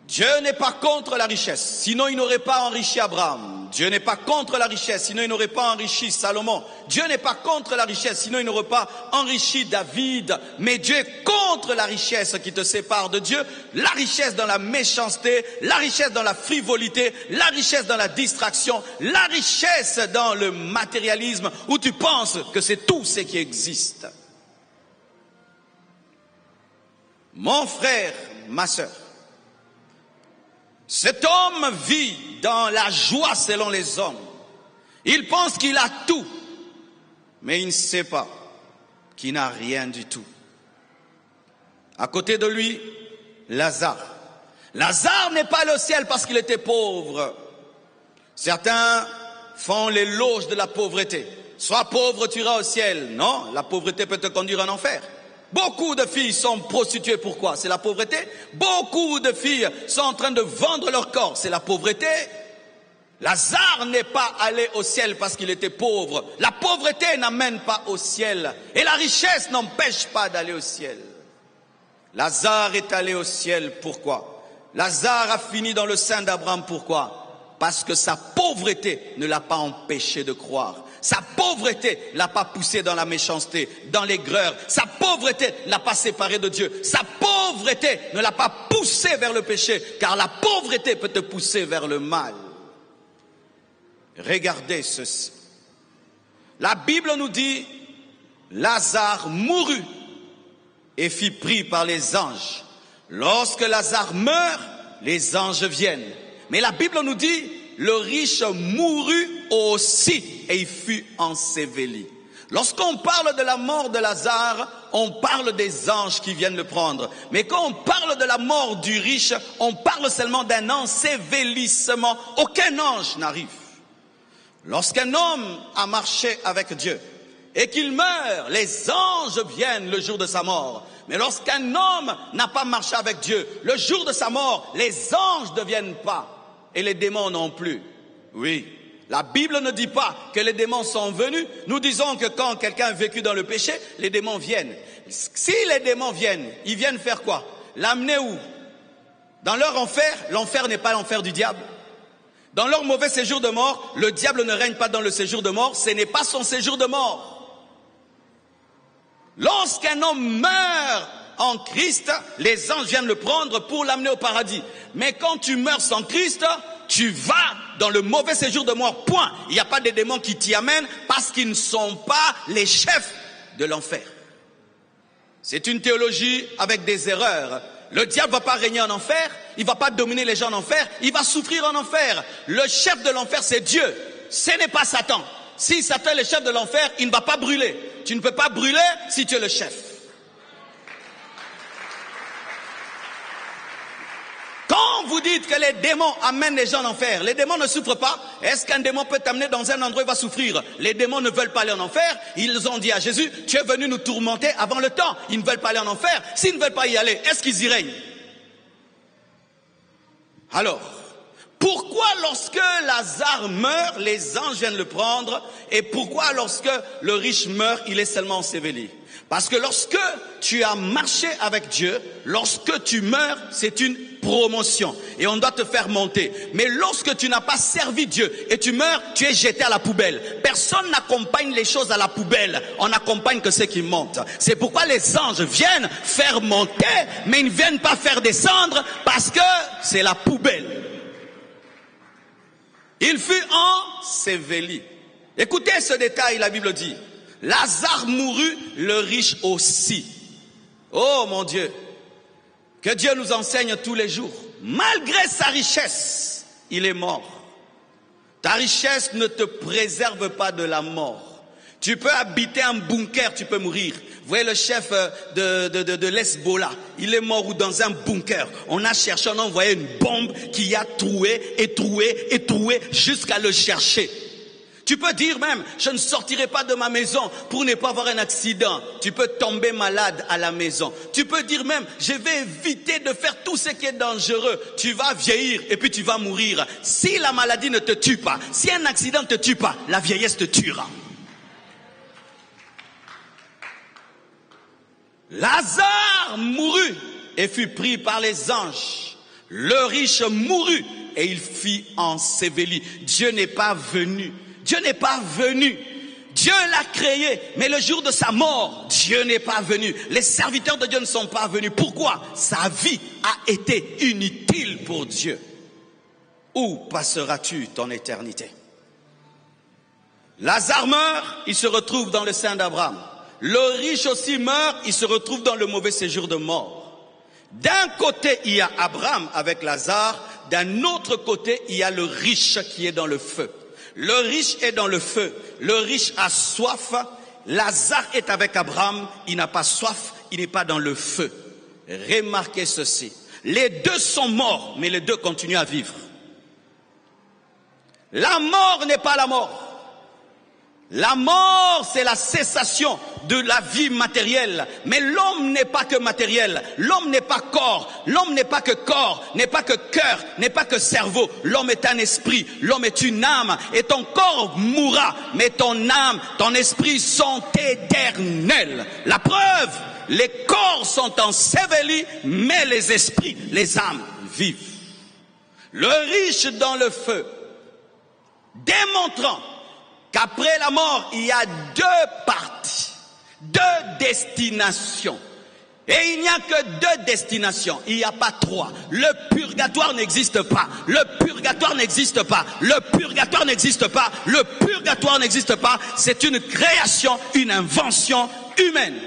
Dieu n'est pas contre la richesse, sinon il n'aurait pas enrichi Abraham. Dieu n'est pas contre la richesse, sinon il n'aurait pas enrichi Salomon. Dieu n'est pas contre la richesse, sinon il n'aurait pas enrichi David. Mais Dieu est contre la richesse qui te sépare de Dieu, la richesse dans la méchanceté, la richesse dans la frivolité, la richesse dans la distraction, la richesse dans le matérialisme où tu penses que c'est tout ce qui existe. Mon frère, ma sœur, cet homme vit dans la joie selon les hommes. Il pense qu'il a tout, mais il ne sait pas qu'il n'a rien du tout. À côté de lui, Lazare. Lazare n'est pas allé au ciel parce qu'il était pauvre. Certains font l'éloge de la pauvreté. Sois pauvre, tu iras au ciel. Non, la pauvreté peut te conduire en enfer. Beaucoup de filles sont prostituées, pourquoi? C'est la pauvreté. Beaucoup de filles sont en train de vendre leur corps, c'est la pauvreté. Lazare n'est pas allé au ciel parce qu'il était pauvre. La pauvreté n'amène pas au ciel. Et la richesse n'empêche pas d'aller au ciel. Lazare est allé au ciel, pourquoi? Lazare a fini dans le sein d'Abraham, pourquoi? Parce que sa pauvreté ne l'a pas empêché de croire. Sa pauvreté ne l'a pas poussé dans la méchanceté, dans l'aigreur. Sa pauvreté ne l'a pas séparé de Dieu. Sa pauvreté ne l'a pas poussé vers le péché, car la pauvreté peut te pousser vers le mal. Regardez ceci. La Bible nous dit, Lazare mourut et fut pris par les anges. Lorsque Lazare meurt, les anges viennent. Mais la Bible nous dit, le riche mourut aussi et il fut enseveli. Lorsqu'on parle de la mort de Lazare, on parle des anges qui viennent le prendre. Mais quand on parle de la mort du riche, on parle seulement d'un ensevelissement. Aucun ange n'arrive. Lorsqu'un homme a marché avec Dieu et qu'il meurt, les anges viennent le jour de sa mort. Mais lorsqu'un homme n'a pas marché avec Dieu, le jour de sa mort, les anges ne viennent pas. Et les démons non plus. Oui, la Bible ne dit pas que les démons sont venus. Nous disons que quand quelqu'un a vécu dans le péché, les démons viennent. Si les démons viennent, ils viennent faire quoi? L'amener où? Dans leur enfer, l'enfer n'est pas l'enfer du diable. Dans leur mauvais séjour de mort, le diable ne règne pas dans le séjour de mort, ce n'est pas son séjour de mort. Lorsqu'un homme meurt en Christ, les anges viennent le prendre pour l'amener au paradis. Mais quand tu meurs sans Christ, tu vas dans le mauvais séjour de mort, point. Il n'y a pas de démons qui t'y amènent parce qu'ils ne sont pas les chefs de l'enfer. C'est une théologie avec des erreurs. Le diable ne va pas régner en enfer, il ne va pas dominer les gens en enfer, il va souffrir en enfer. Le chef de l'enfer, c'est Dieu, ce n'est pas Satan. Si Satan est le chef de l'enfer, il ne va pas brûler. Tu ne peux pas brûler si tu es le chef. Quand vous dites que les démons amènent les gens en enfer, les démons ne souffrent pas. Est-ce qu'un démon peut t'amener dans un endroit où il va souffrir? Les démons ne veulent pas aller en enfer. Ils ont dit à Jésus, tu es venu nous tourmenter avant le temps. Ils ne veulent pas aller en enfer. S'ils ne veulent pas y aller, est-ce qu'ils y règnent? Alors, pourquoi lorsque Lazare meurt, les anges viennent le prendre? Et pourquoi lorsque le riche meurt, il est seulement enseveli? Parce que lorsque tu as marché avec Dieu, lorsque tu meurs, c'est une promotion. Et on doit te faire monter. Mais lorsque tu n'as pas servi Dieu et tu meurs, tu es jeté à la poubelle. Personne n'accompagne les choses à la poubelle. On n'accompagne que ceux qui montent. C'est pourquoi les anges viennent faire monter, mais ils ne viennent pas faire descendre parce que c'est la poubelle. Il fut enseveli. Écoutez ce détail, la Bible dit. Lazare mourut, le riche aussi. Oh mon Dieu, que Dieu nous enseigne tous les jours. Malgré sa richesse, il est mort. Ta richesse ne te préserve pas de la mort. Tu peux habiter un bunker, tu peux mourir. Vous voyez le chef de l'Hezbollah, il est mort ou dans un bunker. On a cherché, on a envoyé une bombe qui a troué jusqu'à le chercher. Tu peux dire même, je ne sortirai pas de ma maison pour ne pas avoir un accident. Tu peux tomber malade à la maison. Tu peux dire même, je vais éviter de faire tout ce qui est dangereux. Tu vas vieillir et puis tu vas mourir. Si la maladie ne te tue pas, si un accident ne te tue pas, la vieillesse te tuera. Lazare mourut et fut pris par les anges. Le riche mourut et il fut enseveli. Dieu n'est pas venu. Dieu n'est pas venu. Dieu l'a créé, mais le jour de sa mort, Dieu n'est pas venu. Les serviteurs de Dieu ne sont pas venus. Pourquoi? Sa vie a été inutile pour Dieu. Où passeras-tu ton éternité? Lazare meurt, il se retrouve dans le sein d'Abraham. Le riche aussi meurt, il se retrouve dans le mauvais séjour de mort. D'un côté, il y a Abraham avec Lazare. D'un autre côté, il y a le riche qui est dans le feu. Le riche est dans le feu. Le riche a soif. Lazare est avec Abraham. Il n'a pas soif. Il n'est pas dans le feu. Remarquez ceci. Les deux sont morts, mais les deux continuent à vivre. La mort n'est pas la mort. La mort, c'est la cessation de la vie matérielle. Mais l'homme n'est pas que matériel. L'homme n'est pas corps. L'homme n'est pas que corps, n'est pas que cœur, n'est pas que cerveau. L'homme est un esprit. L'homme est une âme. Et ton corps mourra. Mais ton âme, ton esprit sont éternels. La preuve, les corps sont ensevelis, mais les esprits, les âmes vivent. Le riche dans le feu, démontrant qu'après la mort, il y a deux parties, deux destinations. Et il n'y a que deux destinations, il n'y a pas trois. Le purgatoire n'existe pas. Le purgatoire n'existe pas. Le purgatoire n'existe pas. Le purgatoire n'existe pas. C'est une création, une invention humaine.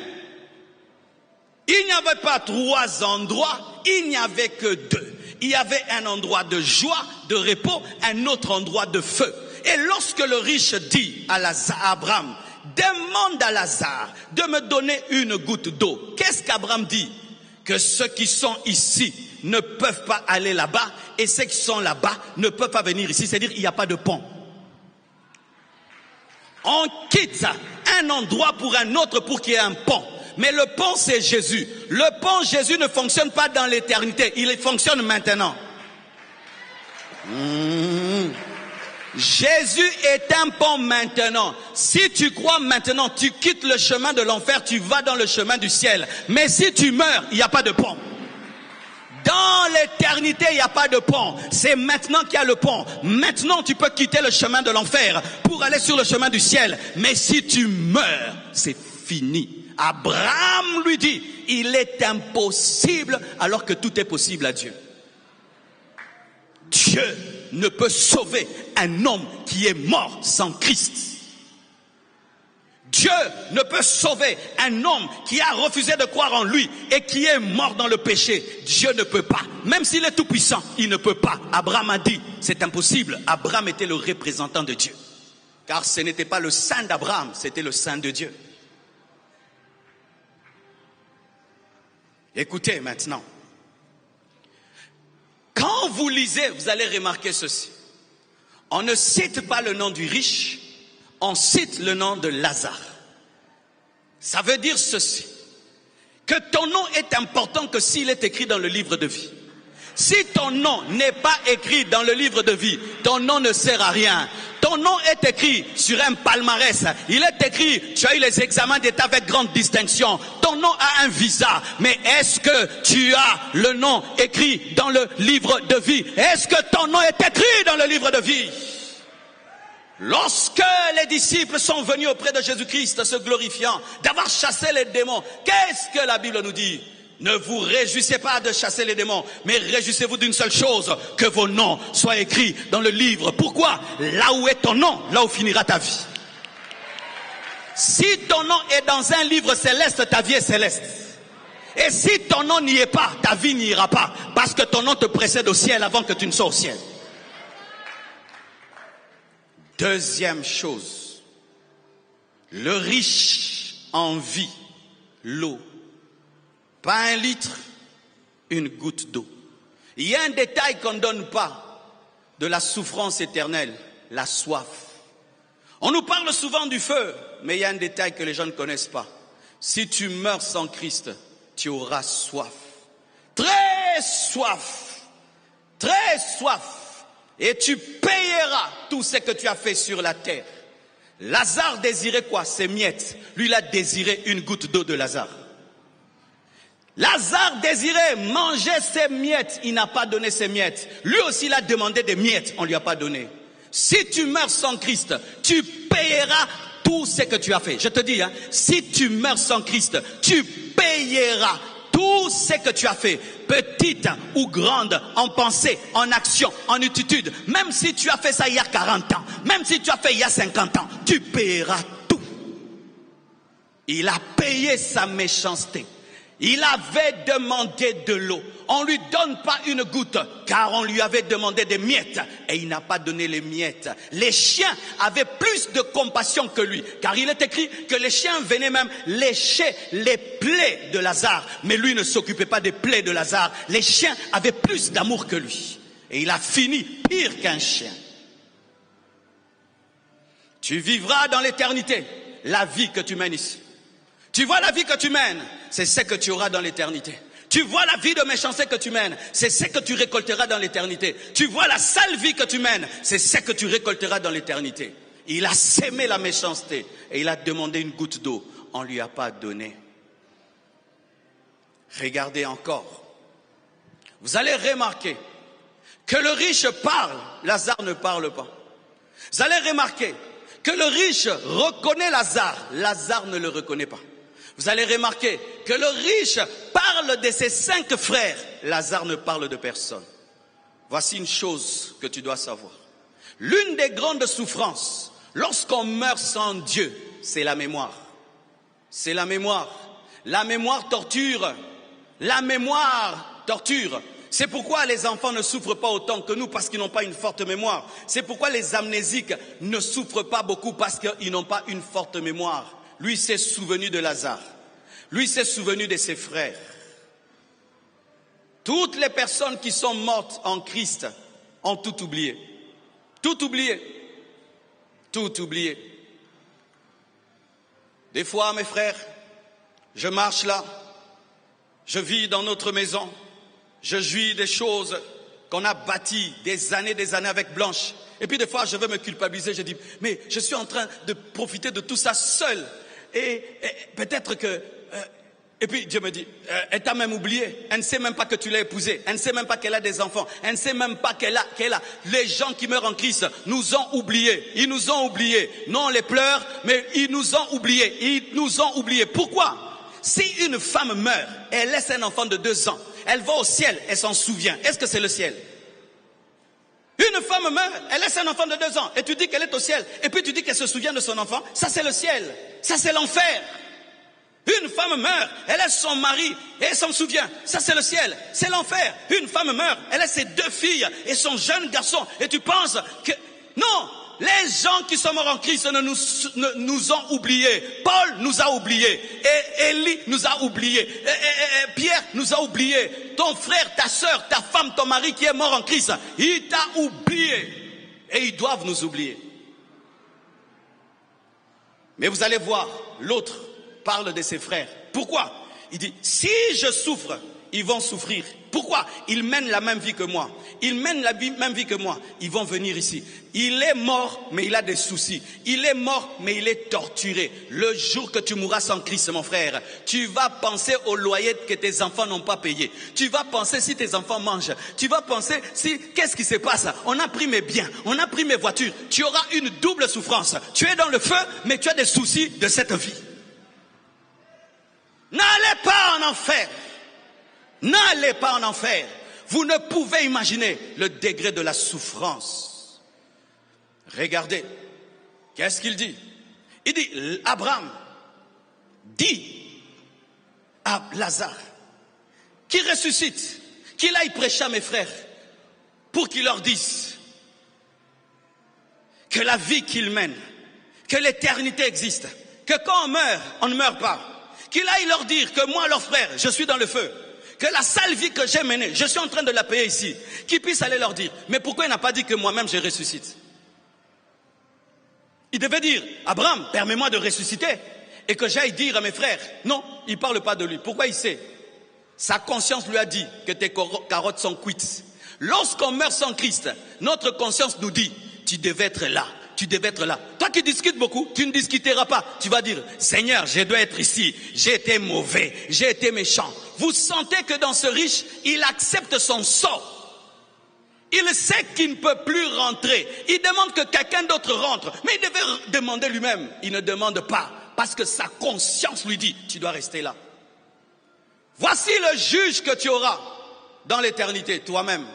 Il n'y avait pas trois endroits, il n'y avait que deux. Il y avait un endroit de joie, de repos, un autre endroit de feu. Et lorsque le riche dit à Abraham, demande à Lazare de me donner une goutte d'eau. Qu'est-ce qu'Abraham dit? Que ceux qui sont ici ne peuvent pas aller là-bas et ceux qui sont là-bas ne peuvent pas venir ici. C'est-à-dire qu'il n'y a pas de pont. On quitte un endroit pour un autre pour qu'il y ait un pont. Mais le pont, c'est Jésus. Le pont, Jésus ne fonctionne pas dans l'éternité. Il fonctionne maintenant. Jésus est un pont maintenant. Si tu crois maintenant, tu quittes le chemin de l'enfer, tu vas dans le chemin du ciel. Mais si tu meurs, il n'y a pas de pont. Dans Dans l'éternité, il n'y a pas de pont. C'est maintenant qu'il y a le pont. Maintenant, tu peux quitter le chemin de l'enfer pour aller sur le chemin du ciel. Mais si tu meurs, c'est fini. Abraham lui dit, il est impossible alors que tout est possible à Dieu. Dieu ne peut sauver un homme qui est mort sans Christ. Dieu ne peut sauver un homme qui a refusé de croire en lui et qui est mort dans le péché. Dieu ne peut pas. Même s'il est tout puissant, il ne peut pas. Abraham a dit, c'est impossible. Abraham était le représentant de Dieu. Car ce n'était pas le saint d'Abraham, c'était le saint de Dieu. Écoutez maintenant. Quand vous lisez, vous allez remarquer ceci. On ne cite pas le nom du riche, on cite le nom de Lazare. Ça veut dire ceci, que ton nom est important que s'il est écrit dans le livre de vie. Si ton nom n'est pas écrit dans le livre de vie, ton nom ne sert à rien. Ton nom est écrit sur un palmarès. Il est écrit, tu as eu les examens d'état avec grande distinction. Ton nom a un visa. Mais est-ce que tu as le nom écrit dans le livre de vie? Est-ce que ton nom est écrit dans le livre de vie? Lorsque les disciples sont venus auprès de Jésus-Christ, se glorifiant d'avoir chassé les démons, qu'est-ce que la Bible nous dit? Ne vous réjouissez pas de chasser les démons, mais réjouissez-vous d'une seule chose, que vos noms soient écrits dans le livre. Pourquoi? Là où est ton nom, là où finira ta vie. Si ton nom est dans un livre céleste, ta vie est céleste. Et si ton nom n'y est pas, ta vie n'y ira pas, parce que ton nom te précède au ciel avant que tu ne sois au ciel. Deuxième chose, le riche envie l'eau. Pas un litre, une goutte d'eau. Il y a un détail qu'on ne donne pas de la souffrance éternelle, la soif. On nous parle souvent du feu, mais il y a un détail que les gens ne connaissent pas. Si tu meurs sans Christ, tu auras soif. Très soif. Très soif. Et tu payeras tout ce que tu as fait sur la terre. Lazare désirait quoi? Ses miettes. Lui, il a désiré une goutte d'eau de Lazare. Lazare désirait manger ses miettes, il n'a pas donné ses miettes. Lui aussi, il a demandé des miettes, on ne lui a pas donné. Si tu meurs sans Christ, tu payeras tout ce que tu as fait. Je te dis, si tu meurs sans Christ, tu payeras tout ce que tu as fait, petite ou grande, en pensée, en action, en attitude. Même si tu as fait ça il y a 40 ans, même si tu as fait il y a 50 ans, tu payeras tout. Il a payé sa méchanceté. Il avait demandé de l'eau. On ne lui donne pas une goutte, car on lui avait demandé des miettes. Et il n'a pas donné les miettes. Les chiens avaient plus de compassion que lui, car il est écrit que les chiens venaient même lécher les plaies de Lazare. Mais lui ne s'occupait pas des plaies de Lazare. Les chiens avaient plus d'amour que lui. Et il a fini pire qu'un chien. Tu vivras dans l'éternité la vie que tu mènes ici. Tu vois la vie que tu mènes, c'est ce que tu auras dans l'éternité. Tu vois la vie de méchanceté que tu mènes, c'est ce que tu récolteras dans l'éternité. Tu vois la sale vie que tu mènes, c'est ce que tu récolteras dans l'éternité. Il a sémé la méchanceté et il a demandé une goutte d'eau. On ne lui a pas donné. Regardez encore. Vous allez remarquer que le riche parle, Lazare ne parle pas. Vous allez remarquer que le riche reconnaît Lazare, Lazare ne le reconnaît pas. Vous allez remarquer que le riche parle de ses 5 frères. Lazare ne parle de personne. Voici une chose que tu dois savoir. L'une des grandes souffrances, lorsqu'on meurt sans Dieu, c'est la mémoire. C'est la mémoire. La mémoire torture. La mémoire torture. C'est pourquoi les enfants ne souffrent pas autant que nous, parce qu'ils n'ont pas une forte mémoire. C'est pourquoi les amnésiques ne souffrent pas beaucoup, parce qu'ils n'ont pas une forte mémoire. Lui s'est souvenu de Lazare. Lui s'est souvenu de ses frères. Toutes les personnes qui sont mortes en Christ ont tout oublié. Tout oublié. Tout oublié. Des fois, mes frères, je marche là, je vis dans notre maison, je jouis des choses qu'on a bâties des années avec Blanche. Et puis des fois, je veux me culpabiliser, je dis, mais je suis en train de profiter de tout ça seul. Et peut-être que Et puis Dieu me dit, elle t'a même oublié. Elle ne sait même pas que tu l'as épousée. Elle ne sait même pas qu'elle a des enfants. Elle ne sait même pas qu'elle a. Les gens qui meurent en Christ nous ont oubliés. Ils nous ont oubliés. Non, on les pleure, mais ils nous ont oubliés. Ils nous ont oubliés. Pourquoi? Si une femme meurt, elle laisse un enfant de 2 ans, elle va au ciel, elle s'en souvient. Est-ce que c'est le ciel? Une femme meurt, elle laisse un enfant de 2 ans, et tu dis qu'elle est au ciel, et puis tu dis qu'elle se souvient de son enfant. Ça c'est le ciel, ça c'est l'enfer. Une femme meurt, elle laisse son mari, et elle s'en souvient. Ça c'est le ciel, c'est l'enfer. Une femme meurt, elle laisse ses 2 filles, et son jeune garçon, et tu penses que... Non, les gens qui sont morts en Christ nous ont oubliés. Paul nous a oubliés, et Élie nous a oubliés, et Pierre nous a oubliés. Ton frère, ta soeur, ta femme, ton mari qui est mort en Christ, il t'a oublié. Et ils doivent nous oublier. Mais vous allez voir, l'autre parle de ses frères. Pourquoi? Il dit, si je souffre, ils vont souffrir. Pourquoi? Ils mènent la même vie que moi. Ils mènent la même vie que moi. Ils vont venir ici. Il est mort, mais il a des soucis. Il est mort, mais il est torturé. Le jour que tu mourras sans Christ, mon frère, tu vas penser au loyer que tes enfants n'ont pas payé. Tu vas penser si tes enfants mangent. Tu vas penser si, qu'est-ce qui se passe? On a pris mes biens, on a pris mes voitures. Tu auras une double souffrance. Tu es dans le feu, mais tu as des soucis de cette vie. N'allez pas en enfer. N'allez pas en enfer. Vous ne pouvez imaginer le degré de la souffrance. Regardez, qu'est-ce qu'il dit? Il dit, Abraham dit à Lazare qu'il ressuscite, qu'il aille prêcher à mes frères pour qu'il leur dise que la vie qu'il mène, que l'éternité existe, que quand on meurt, on ne meurt pas. Qu'il aille leur dire que moi, leur frère, je suis dans le feu. Que la sale vie que j'ai menée, je suis en train de la payer ici. Qu'il puisse aller leur dire. Mais pourquoi il n'a pas dit que moi-même je ressuscite? Il devait dire, Abraham, permets-moi de ressusciter. Et que j'aille dire à mes frères. Non, il ne parle pas de lui. Pourquoi il sait? Sa conscience lui a dit que tes carottes sont cuites. Lorsqu'on meurt sans Christ, notre conscience nous dit, tu devais être là. Tu devais être là. Toi qui discutes beaucoup, tu ne discuteras pas. Tu vas dire, Seigneur, je dois être ici. J'ai été mauvais, j'ai été méchant. Vous sentez que dans ce riche, il accepte son sort. Il sait qu'il ne peut plus rentrer. Il demande que quelqu'un d'autre rentre. Mais il devait demander lui-même. Il ne demande pas. Parce que sa conscience lui dit, tu dois rester là. Voici le juge que tu auras dans l'éternité, toi-même.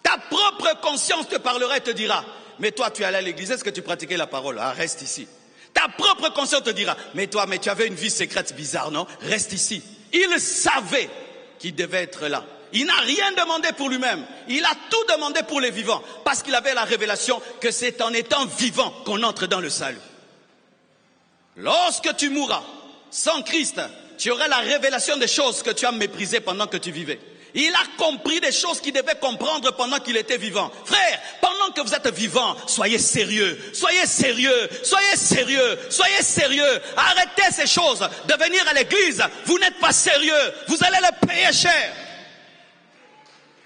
Ta propre conscience te parlera et te dira, mais toi, tu es allé à l'église, est-ce que tu pratiquais la parole? Ah, reste ici. Ta propre conscience te dira, mais toi, tu avais une vie secrète bizarre, non? Reste ici. Il savait qu'il devait être là. Il n'a rien demandé pour lui-même. Il a tout demandé pour les vivants. Parce qu'il avait la révélation que c'est en étant vivant qu'on entre dans le salut. Lorsque tu mourras sans Christ, tu auras la révélation des choses que tu as méprisées pendant que tu vivais. Il a compris des choses qu'il devait comprendre pendant qu'il était vivant. Frère, pendant que vous êtes vivant, soyez sérieux, soyez sérieux, soyez sérieux, soyez sérieux. Arrêtez ces choses de venir à l'église. Vous n'êtes pas sérieux. Vous allez le payer cher.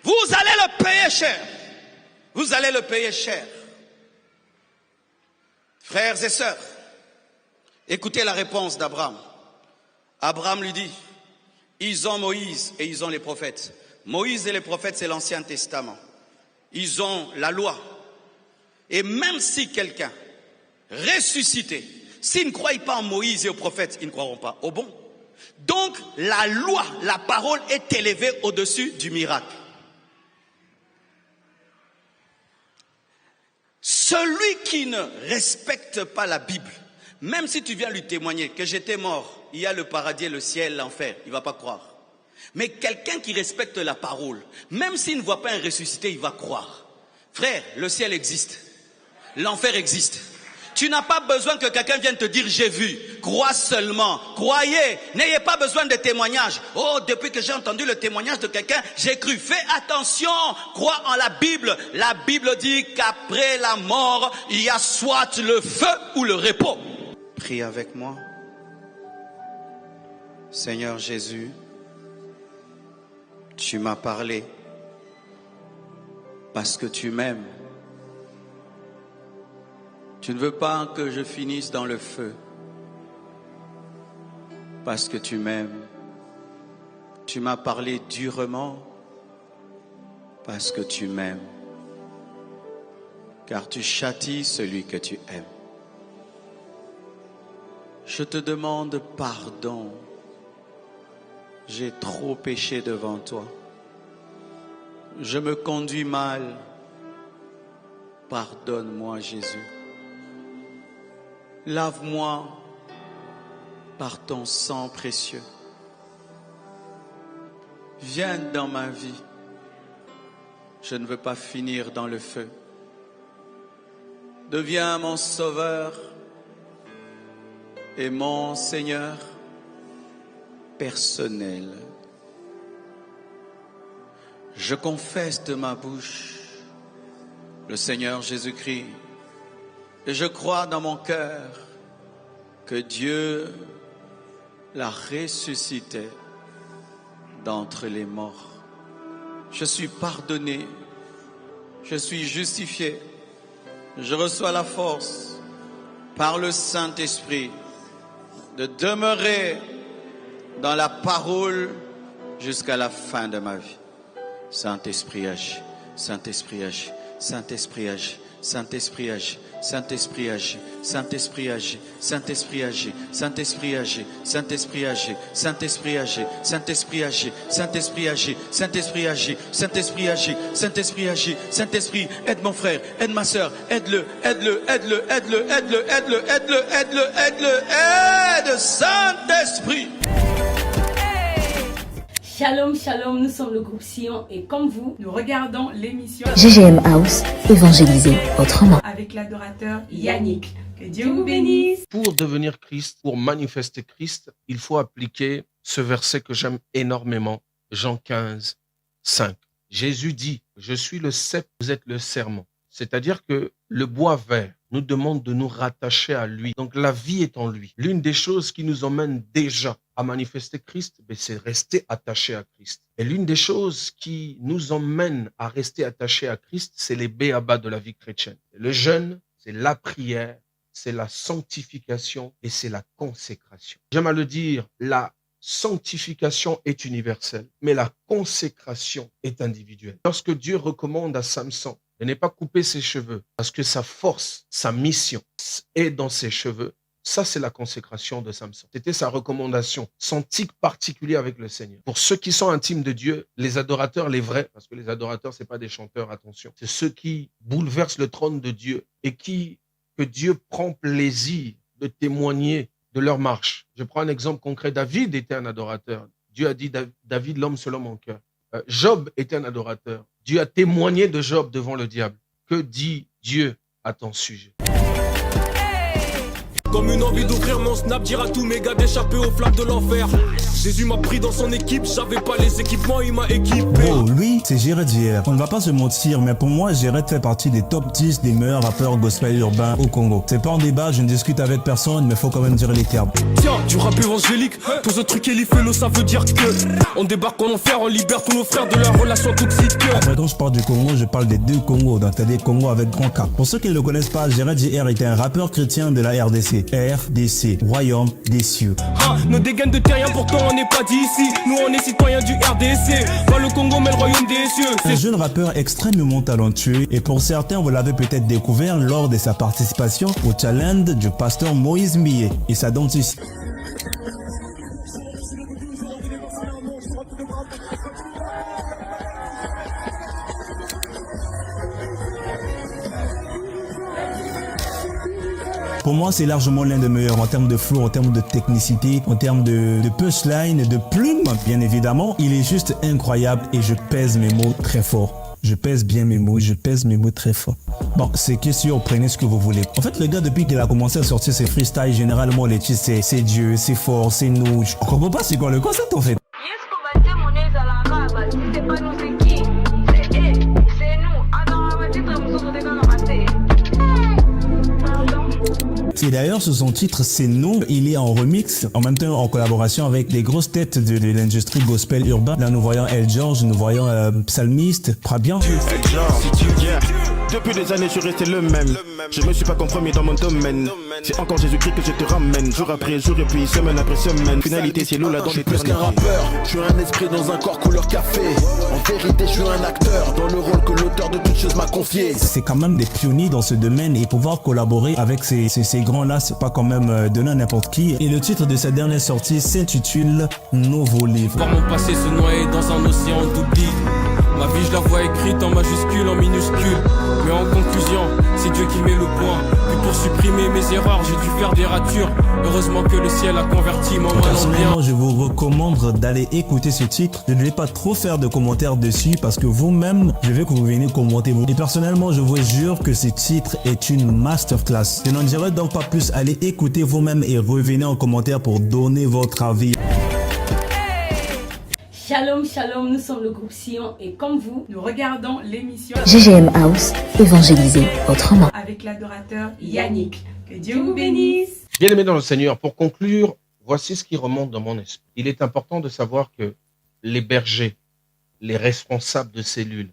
Vous allez le payer cher. Vous allez le payer cher. Frères et sœurs, écoutez la réponse d'Abraham. Abraham lui dit, ils ont Moïse et ils ont les prophètes. Moïse et les prophètes, c'est l'Ancien Testament. Ils ont la loi. Et même si quelqu'un ressuscité, s'ils ne croient pas en Moïse et aux prophètes, ils ne croiront pas au bon. Donc, la loi, la parole est élevée au-dessus du miracle. Celui qui ne respecte pas la Bible, même si tu viens lui témoigner que j'étais mort, il y a le paradis et le ciel, l'enfer, il ne va pas croire. Mais quelqu'un qui respecte la parole, même s'il ne voit pas un ressuscité, il va croire. Frère, le ciel existe. L'enfer existe. Tu n'as pas besoin que quelqu'un vienne te dire j'ai vu. Crois seulement. Croyez. N'ayez pas besoin de témoignages. Oh, depuis que j'ai entendu le témoignage de quelqu'un, j'ai cru. Fais attention. Crois en la Bible. La Bible dit qu'après la mort, il y a soit le feu ou le repos. Prie avec moi. Seigneur Jésus, tu m'as parlé parce que tu m'aimes. Tu ne veux pas que je finisse dans le feu. parce que tu m'aimes. Tu m'as parlé durement parce que tu m'aimes. Car tu châties celui que tu aimes. Je te demande pardon. J'ai trop péché devant toi. Je me conduis mal. Pardonne-moi, Jésus. Lave-moi par ton sang précieux. Viens dans ma vie. Je ne veux pas finir dans le feu. Deviens mon sauveur et mon Seigneur personnel. Je confesse de ma bouche le Seigneur Jésus-Christ et je crois dans mon cœur que Dieu l'a ressuscité d'entre les morts. Je suis pardonné, je suis justifié, je reçois la force par le Saint-Esprit de demeurer dans la parole jusqu'à la fin de ma vie. Saint-Esprit agit, Saint-Esprit agit, Saint-Esprit agit, Saint-Esprit agit, Saint-Esprit agit, Saint-Esprit agit, Saint-Esprit agit, Saint-Esprit agit, Saint-Esprit agit, Saint-Esprit agit, Saint-Esprit agit, Saint-Esprit agit, Saint-Esprit agit, Saint-Esprit agit, Saint-Esprit agit, Saint-Esprit, aide mon frère, aide ma sœur, aide-le, aide-le, aide-le, aide-le, aide-le, aide-le, aide-le, aide-le, aide-le, aide, Saint-Esprit. Shalom, shalom, nous sommes le groupe Sion et comme vous, nous regardons l'émission GGM House, évangéliser autrement. avec l'adorateur Yannick. Que Dieu vous bénisse. Pour devenir Christ, pour manifester Christ, il faut appliquer ce verset que j'aime énormément, Jean 15, 5. Jésus dit, je suis le cep, vous êtes le serment. C'est-à-dire que le bois vert nous demande de nous rattacher à lui. Donc la vie est en lui. L'une des choses qui nous emmène déjà à manifester Christ, c'est rester attaché à Christ. Et l'une des choses qui nous emmène à rester attaché à Christ, c'est les b.a.-ba de la vie chrétienne. Le jeûne, c'est la prière, c'est la sanctification et c'est la consécration. J'aime à le dire, la sanctification est universelle, mais la consécration est individuelle. Lorsque Dieu recommande à Samson de ne pas couper ses cheveux, parce que sa force, sa mission est dans ses cheveux, ça c'est la consécration de Samson. C'était sa recommandation, son tic particulier avec le Seigneur. Pour ceux qui sont intimes de Dieu, les adorateurs, les vrais, parce que les adorateurs, c'est pas des chanteurs, attention, c'est ceux qui bouleversent le trône de Dieu et que Dieu prend plaisir de témoigner de leur marche. Je prends un exemple concret. David était un adorateur. Dieu a dit, David, l'homme selon mon cœur. Job était un adorateur. Dieu a témoigné de Job devant le diable. Que dit Dieu à ton sujet? Comme une envie d'ouvrir mon snap, dire à tous mes gars d'échapper aux flammes de l'enfer. Jésus m'a pris dans son équipe, j'avais pas les équipements, il m'a équipé. Oh, lui, c'est Jared JR. On ne va pas se mentir, mais pour moi, Jared fait partie des top 10 des meilleurs rappeurs gospel urbain au Congo. C'est pas en débat, je ne discute avec personne, mais faut quand même dire les termes. Tiens, du rap évangélique, tout ce truc Elifelo, ça veut dire que on débarque en enfer, on libère tous nos frères de la relation toxique. Après, quand je parle du Congo, je parle des deux Congos, c'est-à-dire Congo avec grand K. Pour ceux qui ne le connaissent pas, Jared JR était un rappeur chrétien de la RDC. RDC, Royaume des cieux. Ah, nos dégaines de terriens, pourtant on n'est pas d'ici. Nous on est citoyens du RDC. Pas le Congo mais le Royaume des cieux. Un jeune rappeur extrêmement talentueux et pour certains vous l'avez peut-être découvert lors de sa participation au challenge du pasteur Moïse Millet et sa dentiste. Pour moi, c'est largement l'un des meilleurs en termes de flow, en termes de technicité, en termes de punchline, de plume, bien évidemment. Il est juste incroyable et je pèse mes mots très fort. Je pèse bien mes mots, je pèse mes mots très fort. Bon, c'est question, prenez ce que vous voulez. En fait, le gars, depuis qu'il a commencé à sortir ses freestyles, généralement, les titres, c'est Dieu, c'est fort, c'est nous. Je comprends pas c'est quoi le concept, en fait. Et d'ailleurs, sur son titre, c'est nous. Il est en remix, en même temps en collaboration avec des grosses têtes de l'industrie gospel urbain. Là, nous voyons El George, nous voyons Psalmiste, Prabian. Depuis des années, je suis resté le même. Je me suis pas compromis dans mon domaine. C'est encore Jésus-Christ que je te ramène. Jour après jour et puis semaine après semaine. Finalité, c'est l'eau là dans je suis plus qu'un rappeur, je suis un esprit dans un corps couleur café. En vérité, je suis un acteur dans le rôle que l'auteur de toutes choses m'a confié. C'est quand même des pionniers dans ce domaine et pouvoir collaborer avec ces grands-là, c'est pas quand même donner à n'importe qui. Et le titre de cette dernière sortie s'intitule Nouveau Livre. Voir mon passé se noyer dans un océan d'oubli. Ma vie je la vois écrite en majuscule, en minuscule. Mais en conclusion, c'est Dieu qui met le point. Puis pour supprimer mes erreurs, j'ai dû faire des ratures. Heureusement que le ciel a converti mon mal en bien. Personnellement, je vous recommande d'aller écouter ce titre. Je ne vais pas trop faire de commentaires dessus parce que vous-même, je veux que vous veniez commenter. Et personnellement, je vous jure que ce titre est une masterclass. Je n'en dirai donc pas plus. Allez écouter vous-même et revenez en commentaire pour donner votre avis. Shalom, shalom, nous sommes le groupe Sion et comme vous, nous regardons l'émission GGM House, évangéliser autrement. avec l'adorateur Yannick. Que Dieu vous bénisse. Bien-aimés dans le Seigneur, pour conclure, voici ce qui remonte dans mon esprit. Il est important de savoir que les bergers, les responsables de cellules,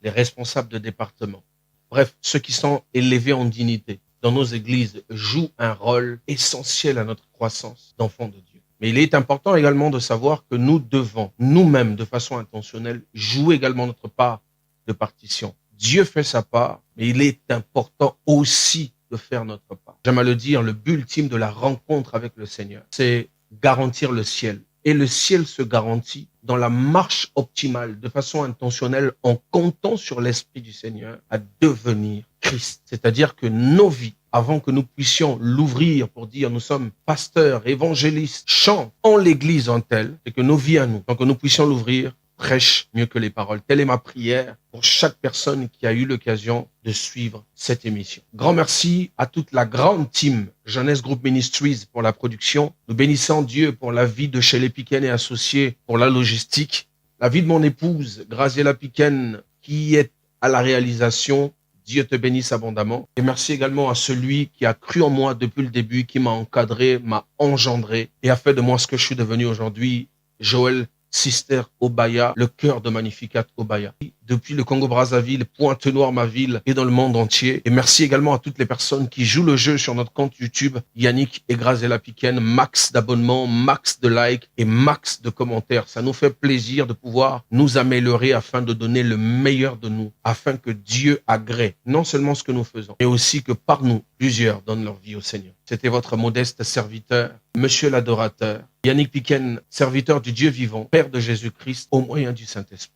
les responsables de départements, bref, ceux qui sont élevés en dignité dans nos églises jouent un rôle essentiel à notre croissance d'enfants de Dieu. Mais il est important également de savoir que nous devons, nous-mêmes, de façon intentionnelle, jouer également notre part de partition. Dieu fait sa part, mais il est important aussi de faire notre part. J'aime à le dire, le but ultime de la rencontre avec le Seigneur, c'est garantir le ciel. Et le ciel se garantit dans la marche optimale, de façon intentionnelle, en comptant sur l'Esprit du Seigneur à devenir Christ. C'est-à-dire que nos vies, avant que nous puissions l'ouvrir pour dire nous sommes pasteurs, évangélistes, chants en l'église en telle, c'est que nos vies à nous, tant que nous puissions l'ouvrir, prêche mieux que les paroles. Telle est ma prière pour chaque personne qui a eu l'occasion de suivre cette émission. Grand merci à toute la grande team Jeunesse Group Ministries pour la production. Nous bénissons Dieu pour la vie de Shelley Piquen et associés pour la logistique. La vie de mon épouse, Graziella Piquen, qui est à la réalisation. Dieu te bénisse abondamment. Et merci également à celui qui a cru en moi depuis le début, qui m'a encadré, m'a engendré et a fait de moi ce que je suis devenu aujourd'hui, Joël Sister Obaya, le cœur de Magnificat Obaya. Depuis le Congo-Brazzaville, Pointe-Noire, ma ville, et dans le monde entier. Et merci également à toutes les personnes qui jouent le jeu sur notre compte YouTube, Yannick et Graziella Piquen, max d'abonnements, max de likes et max de commentaires. Ça nous fait plaisir de pouvoir nous améliorer afin de donner le meilleur de nous, afin que Dieu agrée non seulement ce que nous faisons, mais aussi que par nous, plusieurs donnent leur vie au Seigneur. C'était votre modeste serviteur, Monsieur l'adorateur, Yannick Piquen, serviteur du Dieu vivant, Père de Jésus-Christ, au moyen du Saint-Esprit.